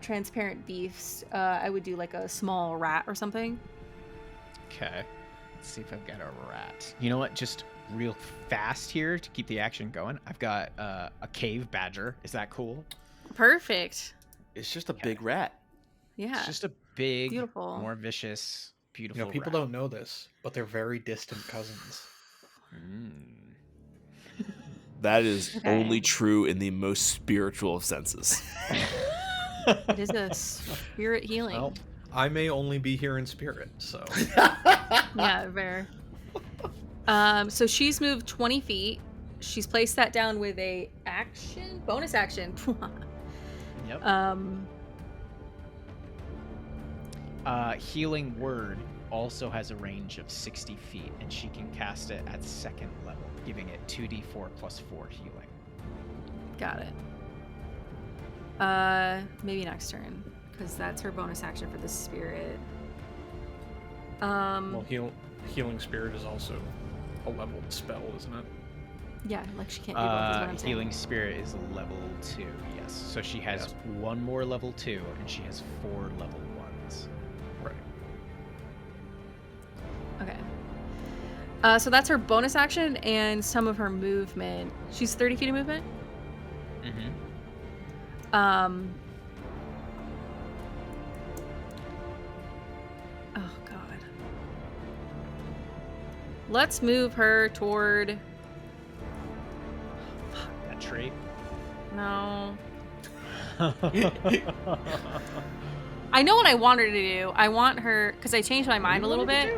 transparent beast. I would do like a small rat or something. Okay. Let's see if I've got a rat. You know what? Just real fast here to keep the action going. I've got a cave badger. Is that cool? Perfect. It's just a big rat. Yeah. It's just a big, beautiful, more vicious, beautiful. You know, people rat. don't know this, but they're very distant cousins. That is only true in the most spiritual of senses. It is a spirit healing. Well, I may only be here in spirit, so. Yeah, fair. So she's moved 20 feet. She's placed that down with a bonus action. Yep. Healing Word also has a range of 60 feet, and she can cast it at 2nd level, giving it 2d4 plus 4 healing. Got it. Maybe next turn, because that's her bonus action for the spirit. Well, healing spirit is also a leveled spell, isn't it? Yeah, like she can't do both. Is what I'm saying. Healing spirit is level 2, yes. So she has one more level 2, and she has 4 level 1s. Right. Okay. So that's her bonus action and some of her movement. She's 30 feet of movement? Mm-hmm. Oh, God. Let's move her toward... That tree. No. I know what I want her to do. I want her... Because I changed my mind a little bit.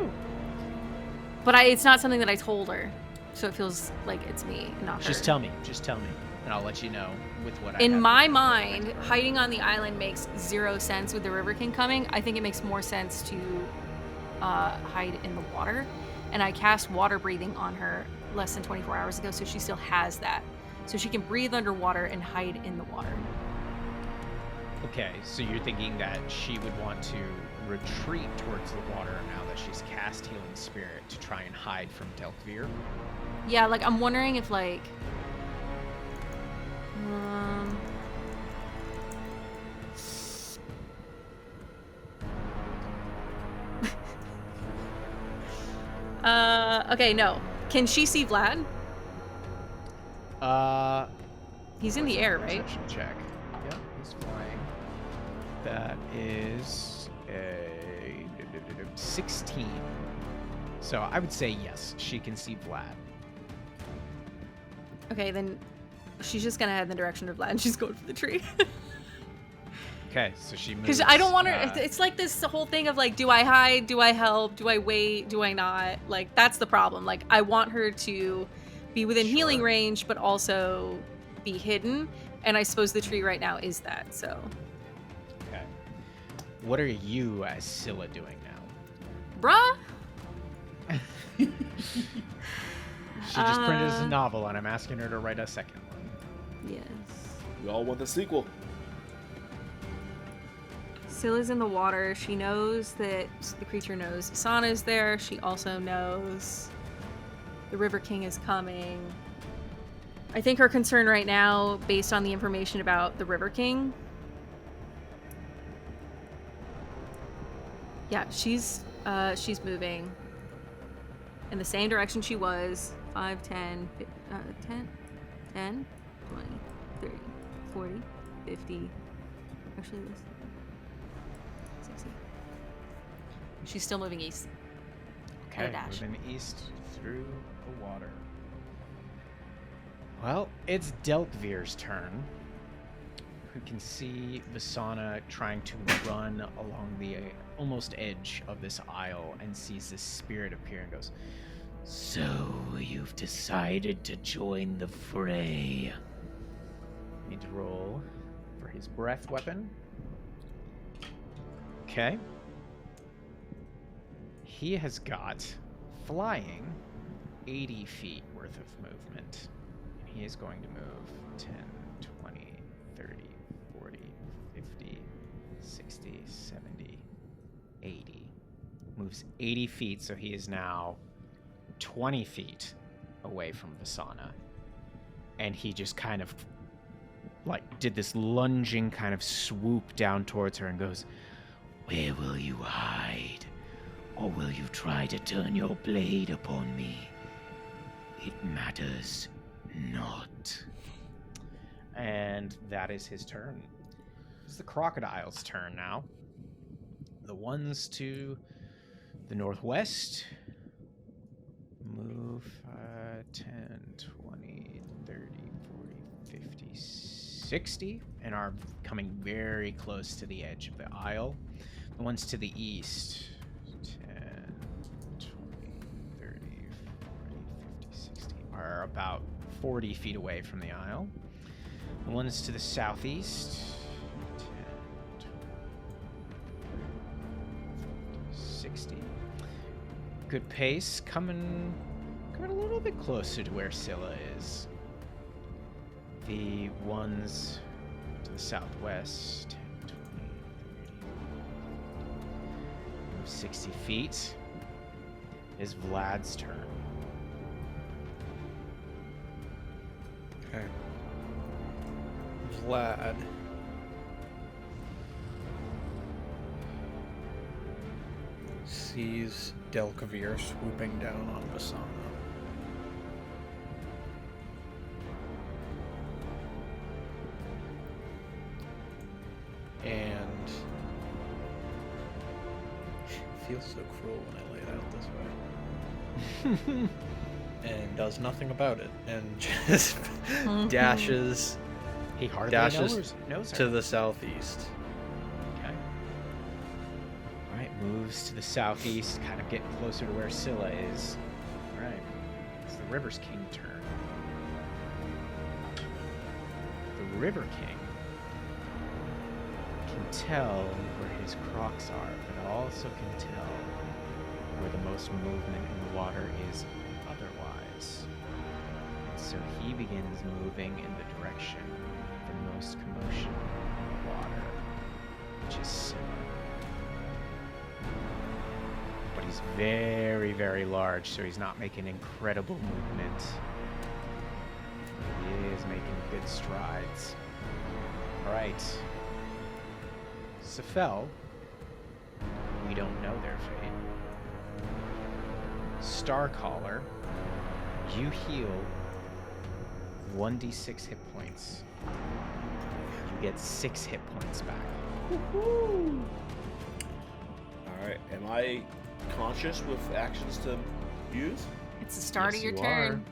But it's not something that I told her. So it feels like it's me, not her. Just tell me. And I'll let you know with what I In have. my mind, hiding on the island makes 0 sense with the River King coming. I think it makes more sense to hide in the water. And I cast water breathing on her less than 24 hours ago, so she still has that. So she can breathe underwater and hide in the water. Okay, so you're thinking that she would want to retreat towards the water now that she's cast Healing Spirit to try and hide from Delkvir? Yeah, like, I'm wondering if, like... Okay, no. Can she see Vlad? He's in the air, right? Perception check. Yep, he's flying. That is a 16. So I would say yes, she can see Vlad. Okay, then she's just gonna head in the direction of Vlad and she's going for the tree. Okay, so she moves. Because I don't want her... It's like this whole thing of, like, do I hide? Do I help? Do I wait? Do I not? Like, that's the problem. Like, I want her to be within healing range, but also be hidden. And I suppose the tree right now is that, so... Okay. What are you as Scylla doing now? Bruh? She just printed us a novel, and I'm asking her to write a second one. Yes. We all want the sequel. Scylla's in the water. She knows that the creature knows Sana's there. She also knows the River King is coming. I think her concern right now, based on the information about the River King... Yeah, she's moving in the same direction she was. 5, 10, 20, 30, 40, 50. Actually, this... 60. She's still moving east. Okay, dash. moving east through the water. Well, it's Delkvir's turn, who can see Vasana trying to run along the almost edge of this isle and sees this spirit appear and goes, So you've decided to join the fray. need to roll for his breath weapon. Okay. He has got flying 80 feet worth of movement. He is going to move 10, 20, 30, 40, 50, 60, 70, 80. Moves 80 feet, so he is now 20 feet away from Vasana. And he just kind of, like, did this lunging kind of swoop down towards her and goes, Where will you hide? Or will you try to turn your blade upon me? It matters not. and that is his turn. It's the crocodile's turn now. The ones to the northwest move 10, 20, 30, 40, 50, 60, and are coming very close to the edge of the isle. The ones to the east, 10, 20, 30, 40, 50, 60, are about 40 feet away from the isle. The ones to the southeast, 10, 20, 60. Good pace, coming a little bit closer to where Scylla is. The ones to the southwest, 10, 20, 30, Move 60 feet. Is Vlad's turn. Okay. Vlad sees Delkavir swooping down on Vasana. And it feels so cruel when I lay it out this way. And does nothing about it, and just dashes He hardly Dashes knows her. to the southeast. Okay. All right, moves to the southeast, kind of getting closer to where Scylla is. All right, it's the River's King turn. The River King can tell where his crocs are, but also can tell where the most movement in the water is otherwise. And so he begins moving in the direction of the most commotion in the water, which is Scylla. But he's very, very large, so he's not making incredible movement. He is making good strides. All right. Sephel, we don't know their fate. Starcaller, you heal 1d6 hit points. You get 6 hit points back. Woohoo! Alright, am I conscious with actions to use? It's the start Yes, of your you turn.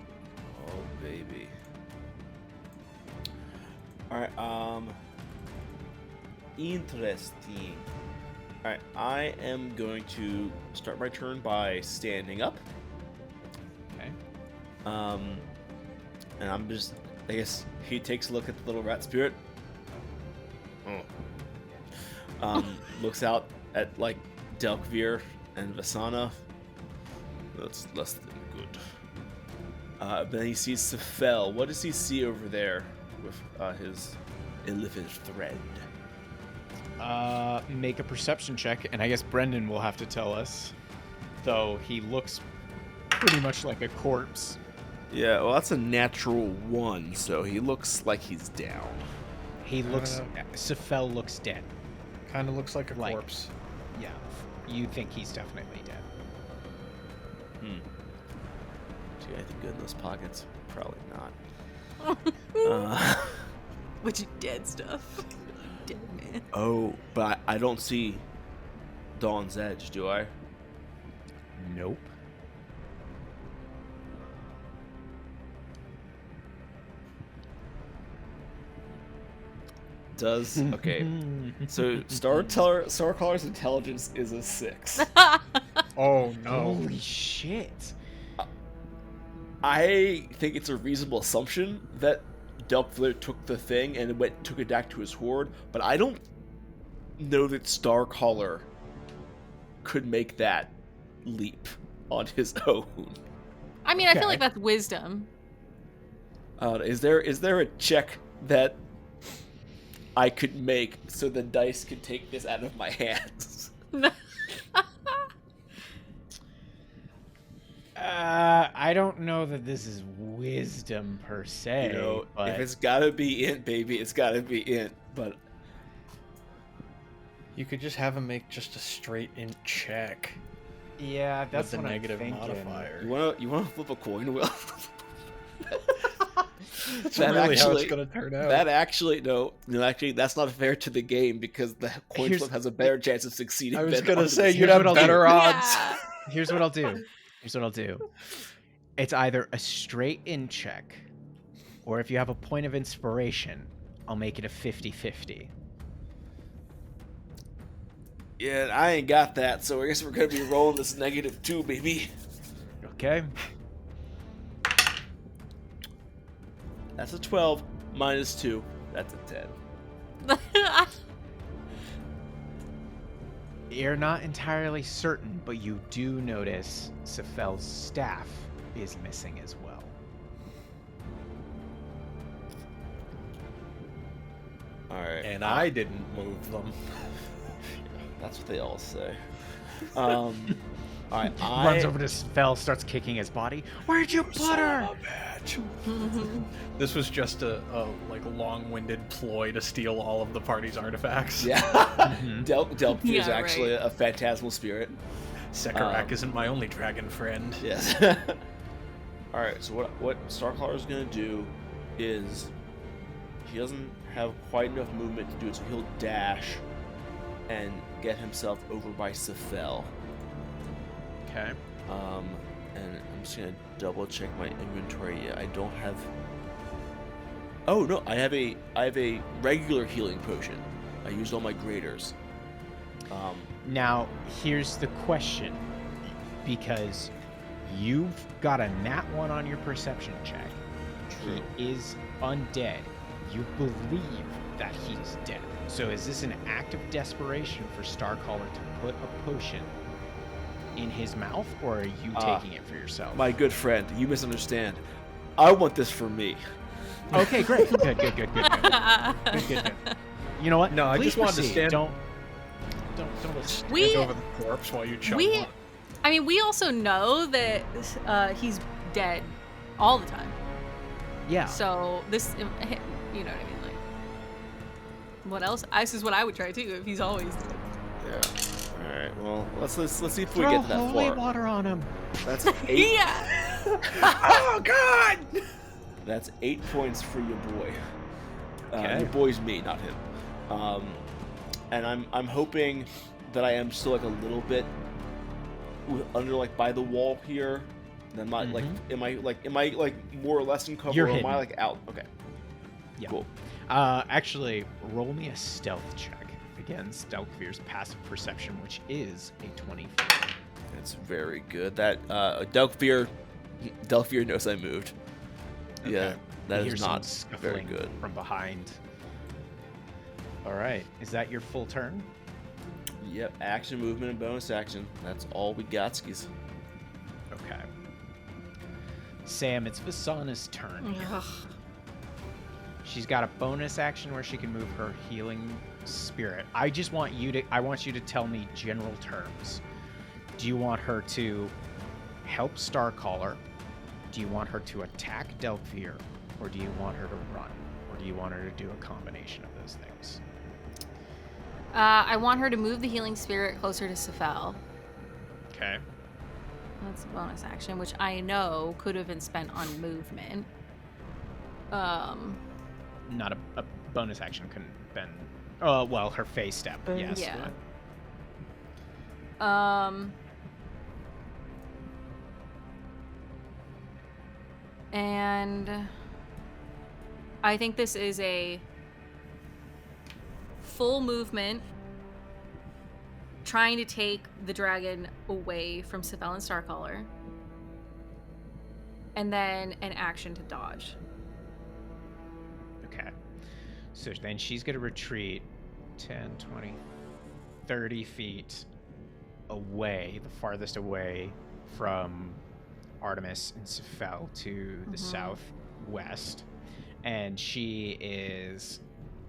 Oh, baby. Alright, interesting. Alright, I am going to start my turn by standing up. Okay. And I'm just, I guess he takes a look at the little rat spirit. Looks out at, like, Delkavir and Vasana. That's less than good. Then he sees Sephel. What does he see over there with his illithid thread? Make a perception check, and I guess Brendan will have to tell us. Though he looks pretty much like a corpse. Yeah, well, that's a natural 1, so he looks like he's down. He looks. Sephel looks dead. Kind of looks like a Like- corpse. Yeah, you think he's definitely dead. Do anything good in those pockets? Probably not. Which dead stuff. Dead man. Oh, but I don't see Dawn's Edge, do I? Nope. Does okay. So Starcaller's intelligence is a 6. Oh no. Holy shit. I think it's a reasonable assumption that Delkavir took the thing and took it back to his horde, but I don't know that Starcaller could make that leap on his own. I mean, I feel Okay. like that's wisdom. Is there a check that I could make so the dice could take this out of my hands? I don't know that this is wisdom per se. You know, but if it's gotta be int, baby, it's gotta be int. But You could just have him make just a straight int check yeah, that's with the what negative I'm thinking. modifier. you wanna flip a coin wheel? That's That really how it's actually- gonna turn out. That actually no, actually that's not fair to the game because the coin Here's- flip has a better chance of succeeding. I was than gonna Artemis. say Here's you'd have what I'll do. better odds. Yeah. Here's what I'll do. It's either a straight in check, or if you have a point of inspiration, I'll make it a 50-50. Yeah, I ain't got that, so I guess we're gonna be rolling this -2, baby. Okay? That's a 12 minus 2. That's a 10. You're not entirely certain, but you do notice Sephel's staff is missing as well. All right, And I didn't move them. That's what they all say. All right, Runs over to Sephel, starts kicking his body. Where'd you put her? This was just a like long-winded ploy to steal all of the party's artifacts. Yeah. Delphi is Yeah, actually right. a phantasmal spirit. Sekarak isn't my only dragon friend. Yes. All right. So what Starcaller is gonna do is he doesn't have quite enough movement to do it, so he'll dash and get himself over by Sephel. Okay. And I'm just gonna double check my inventory. Yeah, I don't have. Oh no, I have a regular healing potion. I used all my graders. Now, here's the question. Because you've got a nat 1 on your perception check. True. He is undead. You believe that he's dead. So is this an act of desperation for Starcaller to put a potion in his mouth, or are you taking it for yourself? My good friend, you misunderstand. I want this for me. Okay, great. Good. You know what? No, I Please just wanted to proceed. stand- Don't We- over the corpse while you chug We, one. I mean, we also know that he's dead all the time. Yeah. So this, you know what I mean? Like, what else? This is what I would try too if he's always dead. Yeah. All right. Well, let's see if we Throw get to that holy far. water on him. That's 8. Yeah. Oh God! That's 8 points for your boy. Okay. Your boy's me, not him. And I'm hoping that I am still like a little bit under like by the wall here. Then my like am I like more or less in cover, You're or am hidden. I like out? Okay. Yeah. Cool. Actually, roll me a stealth check against Delkvir's passive perception, which is a 24. That's very good. That Delkvir knows I moved. Yeah, Okay. that You is hear not some very scuffling good. from behind. All right. Is that your full turn? Yep, action, movement, and bonus action. That's all we got, skis. Okay. Sam, it's Vasana's turn. Ugh. She's got a bonus action where she can move her healing spirit. I want you to tell me general terms. Do you want her to help Starcaller? Do you want her to attack Delkvir? Or do you want her to run? Or do you want her to do a combination of those things? I want her to move the healing spirit closer to Sephel. Okay. That's a bonus action, which I know could have been spent on movement. Not a bonus action couldn't have been. Oh, well, her phase step, yes. Yeah. but- And I think this is a full movement trying to take the dragon away from Sephel and Starcaller. And then an action to dodge. Okay. So then she's going to retreat 10, 20, 30 feet away, the farthest away from Artemis and Sephel to the southwest. And she is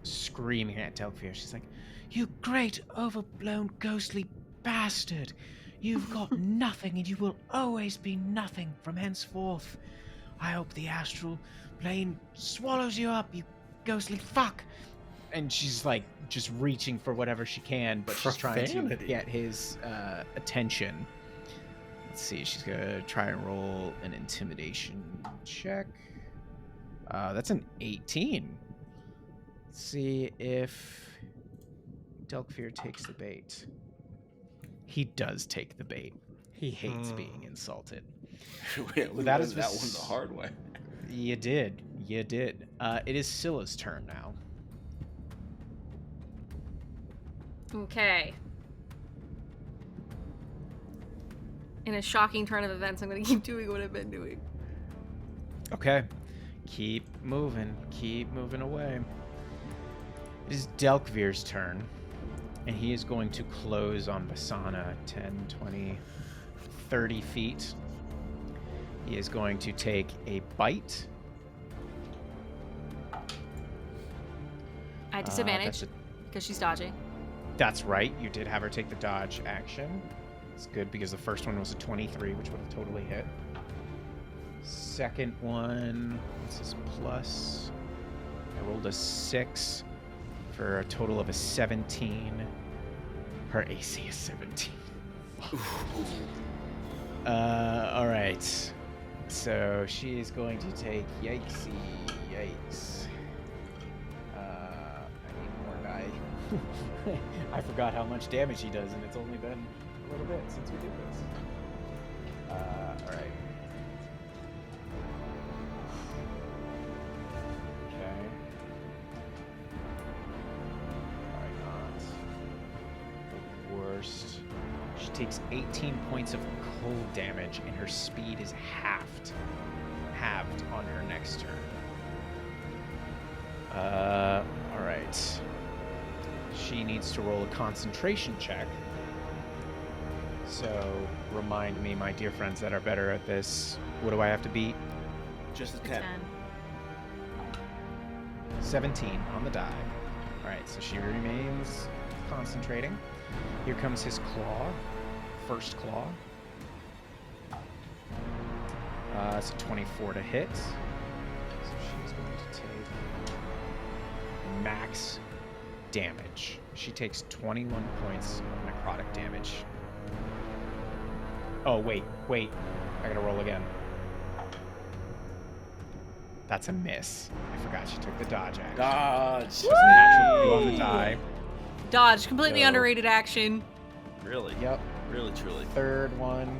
screaming at Delphia. She's like, "You great, overblown, ghostly bastard! You've got nothing, and you will always be nothing from henceforth. I hope the astral plane swallows you up, you ghostly fuck!" And she's like just reaching for whatever she can, but she's trying to Profanity. get his attention. Let's see, she's gonna try and roll an intimidation check. That's an 18. Let's see if Delkvir takes the bait. He does take the bait. He hates being insulted. we that learned is that vis- one the hard way. You did. It is Scylla's turn now. Okay. In a shocking turn of events, I'm going to keep doing what I've been doing. Okay. Keep moving away. It is Delkvir's turn, and he is going to close on Vasana 10, 20, 30 feet. He is going to take a bite. I disadvantage That's because she's dodging. That's right. You did have her take the dodge action. That's good because the first one was a 23, which would have totally hit. Second one, what's this plus? I rolled a 6 for a total of a 17. Her AC is 17. All right. So she is going to take yikes. I need more die. I forgot how much damage he does, and it's only been a little bit since we did this. All right. Okay. Probably not the worst. She takes 18 points of cold damage, and her speed is halved on her next turn. All right. She needs to roll a concentration check. So, remind me, my dear friends that are better at this, what do I have to beat? Just a 10. 17 on the die. All right, so she remains concentrating. Here comes his claw. First claw. It's a 24 to hit. So she's going to take max damage. She takes 21 points of necrotic damage. Oh, wait. I gotta roll again. That's a miss. I forgot she took the dodge action. Dodge. It's a natural 2 on the die. Dodge, completely So- underrated action. Really? Yep. Really, truly. Third one.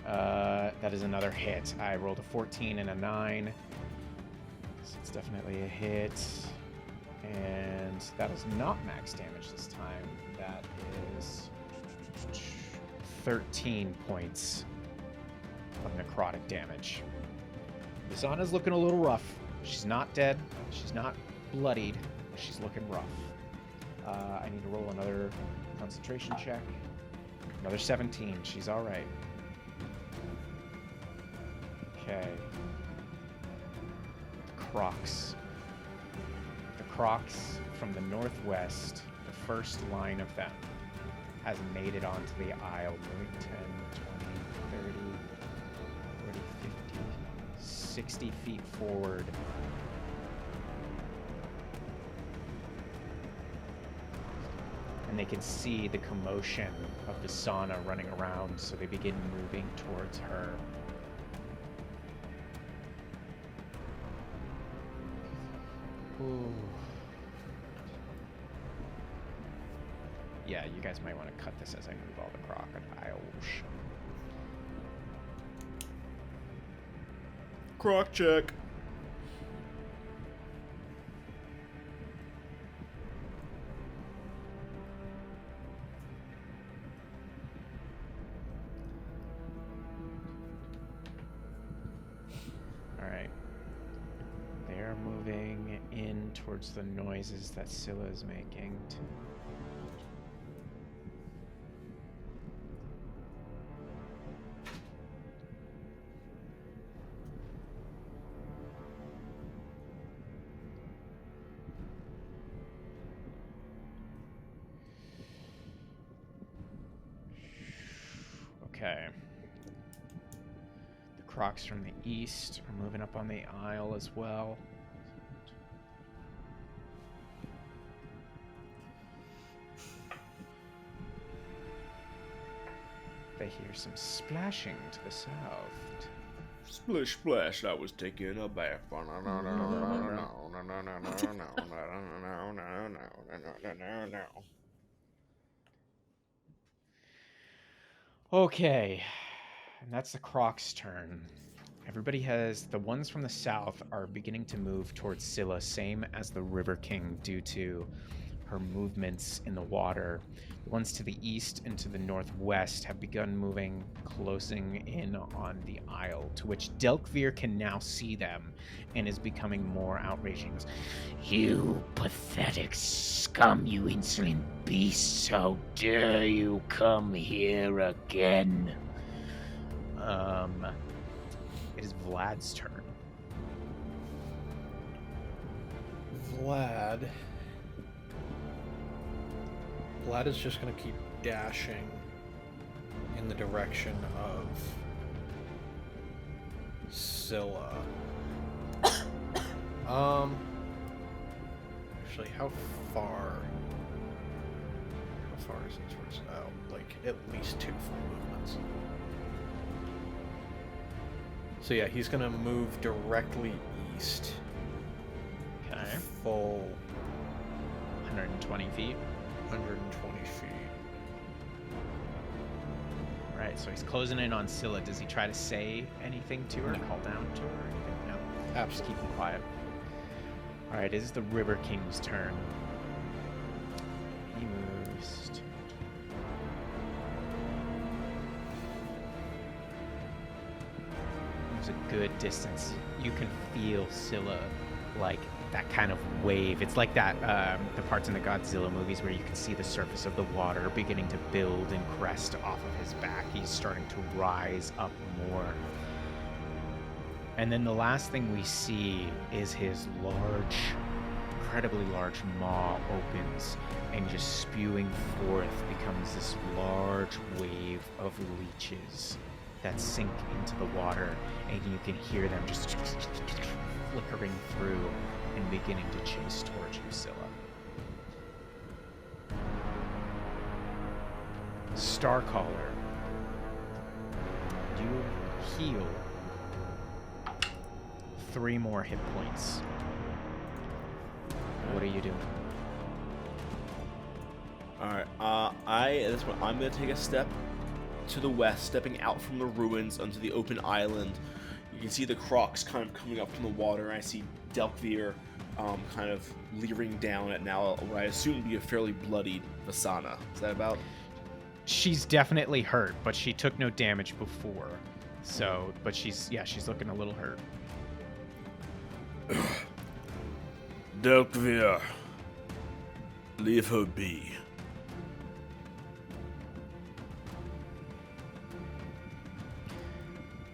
That is another hit. I rolled a 14 and a 9. So it's definitely a hit. And that is not max damage this time. That is 13 points of necrotic damage. Lisana's looking a little rough. She's not dead. She's not bloodied. She's looking rough. I need to roll another concentration check. Another 17. She's all right. Okay. The Crocs. The Crocs from the northwest, the first line of them, has made it onto the aisle, moving 10, 20, 30, 40, 50, 60 feet forward. And they can see the commotion of the sauna running around, so they begin moving towards her. Ooh. Yeah, you guys might want to cut this as I move all the crocodiles. Croc check. Alright. They're moving in towards the noises that Scylla is making. Okay. The Crocs from the east are moving up on the aisle as well. They hear some splashing to the south. Splish splash, I was taking a bath. Okay, and that's the Croc's turn. Everybody has, the ones from the south are beginning to move towards Scylla, same as the River King due to her movements in the water. The ones to the east and to the northwest have begun moving, closing in on the isle, to which Delkvir can now see them and is becoming more outraging. You pathetic scum, you insolent beasts! How dare you come here again? It is Vlad's turn. Vlad is just going to keep dashing in the direction of Scylla. Actually, how far is he towards? Oh, like at least 2 full movements. So yeah, he's gonna move directly east. Okay. Full 120 feet. 120 feet. Right, so he's closing in on Scylla. Does he try to say anything to her? No. Call down to her or anything? No. Just Absolutely. keep him quiet. Alright, it is the River King's turn. He moves. Moves a good distance. You can feel Scylla, like that kind of wave. It's like that, the parts in the Godzilla movies where you can see the surface of the water beginning to build and crest off of his back. He's starting to rise up more. And then the last thing we see is his large, incredibly large maw opens and just spewing forth becomes this large wave of leeches that sink into the water, and you can hear them just flickering through and beginning to chase towards you, Scylla. Starcaller, you heal 3 more hit points. What are you doing? Alright, at this point, I'm going to take a step to the west, stepping out from the ruins onto the open island. You can see the crocs kind of coming up from the water, and I see Delkvir kind of leering down at now what I assume to be a fairly bloodied Vasana. Is that about? She's definitely hurt, but she took no damage before. So, but she's looking a little hurt. Delkvir, leave her be.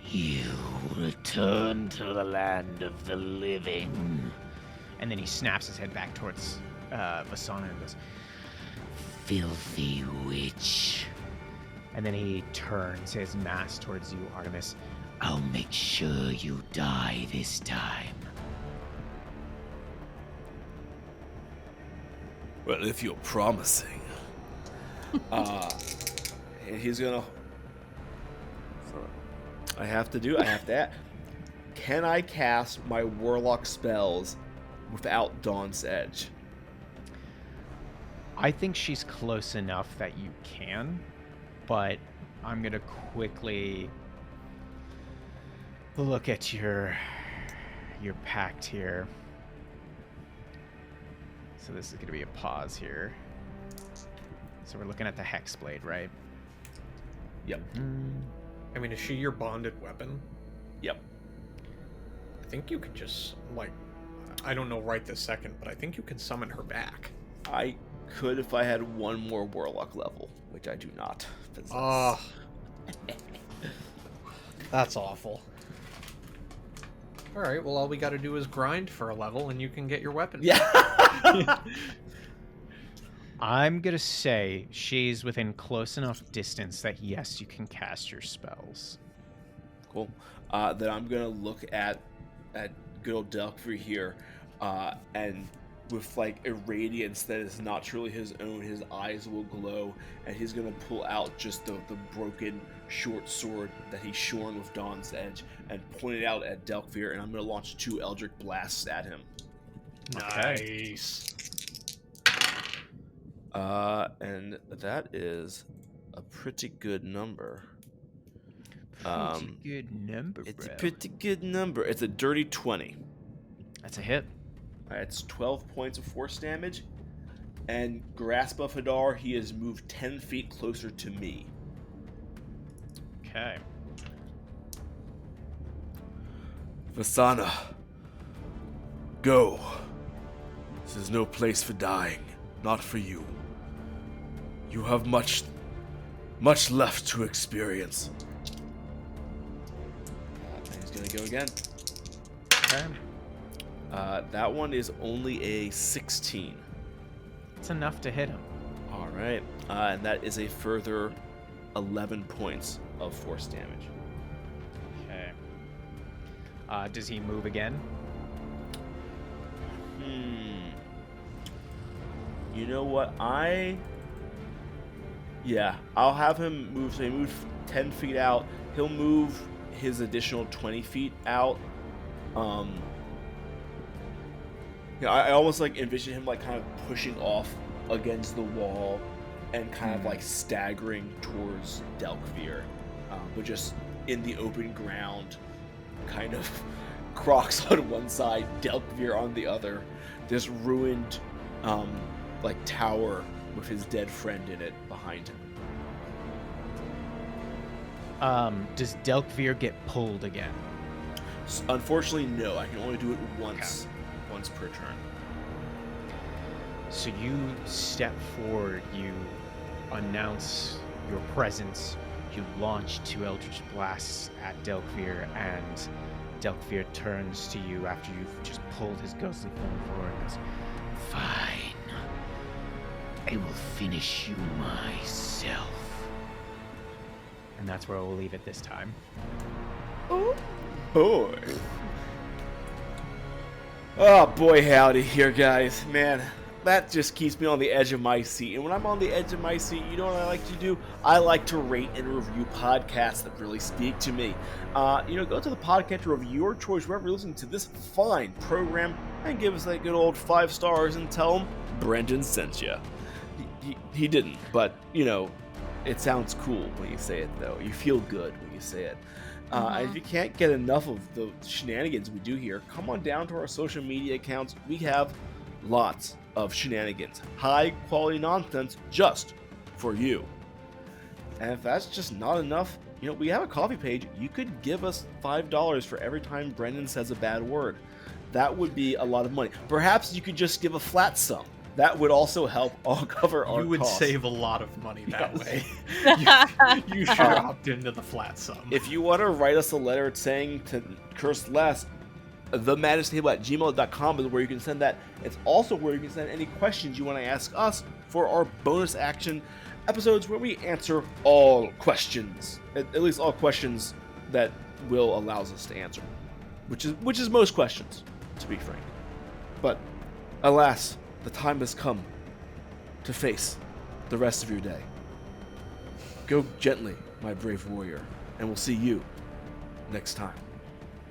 You return to the land of the living. And then he snaps his head back towards Vasana and goes, Filthy witch. and then he turns his mask towards you, Artemis. I'll make sure you die this time. Well, if you're promising. And he's gonna. I have to. Can I cast my warlock spells without Dawn's Edge? I think she's close enough that you can, but I'm gonna quickly look at your pact here. So this is gonna be a pause here. So we're looking at the Hexblade, right? Yep. I mean, is she your bonded weapon? Yep. I think you could just, like, I don't know right this second, but I think you can summon her back. I could if I had one more warlock level, which I do not possess. Oh. That's awful. Alright, well, all we gotta do is grind for a level and you can get your weapon. Yeah. I'm gonna say she's within close enough distance that yes, you can cast your spells. Cool. Then I'm gonna look at good old Delkvir here, and with like a radiance that is not truly his own, his eyes will glow, and he's gonna pull out just the broken short sword that he's shorn with Dawn's Edge and point it out at Delkvir, and I'm gonna launch 2 Eldritch blasts at him. Nice. And that is a pretty good number. Pretty good number, It's bro. a pretty good number. It's a dirty 20. That's a hit. It's 12 points of force damage. And Grasp of Hadar, he has moved 10 feet closer to me. Okay. Vasana, go. This is no place for dying. Not for you. You have much left to experience. And he's gonna go again. Okay. That one is only a 16. It's enough to hit him. All right, and that is a further 11 points of force damage. Okay. Does he move again? You know what? I'll have him move. So he moved 10 feet out. He'll move his additional 20 feet out. I almost like envision him like kind of pushing off against the wall and kind of like staggering towards Delkvir, but just in the open ground, kind of Crocs on one side, Delkvir on the other, this ruined like tower with his dead friend in it behind him. Does Delkvir get pulled again? Unfortunately, no. I can only do it once per turn. So you step forward, you announce your presence, you launch two Eldritch Blasts at Delkvir, and Delkvir turns to you after you've just pulled his ghostly form forward and goes, Fine. I will finish you myself. and that's where we'll leave it this time. Boy. Oh boy howdy here, guys. Man, that just keeps me on the edge of my seat. And when I'm on the edge of my seat, you know what I like to do? I like to rate and review podcasts that really speak to me. Go to the podcast of your choice wherever you're listening to this fine program and give us that good old 5 stars and tell them Brendan sent you. He didn't, but, it sounds cool when you say it, though. You feel good when you say it. If you can't get enough of the shenanigans we do here, come on down to our social media accounts. We have lots of shenanigans. High quality nonsense just for you. And if that's just not enough, we have a coffee page. You could give us $5 for every time Brendan says a bad word. That would be a lot of money. Perhaps you could just give a flat sum. That would also help all cover our costs. You would save a lot of money that way. You should opt into the flat sum. If you want to write us a letter saying to curse less, themadness@gmail.com is where you can send that. It's also where you can send any questions you want to ask us for our bonus action episodes where we answer all questions. At least all questions that Will allows us to answer. Which is most questions, to be frank. But, alas, the time has come to face the rest of your day. Go gently, my brave warrior, and we'll see you next time.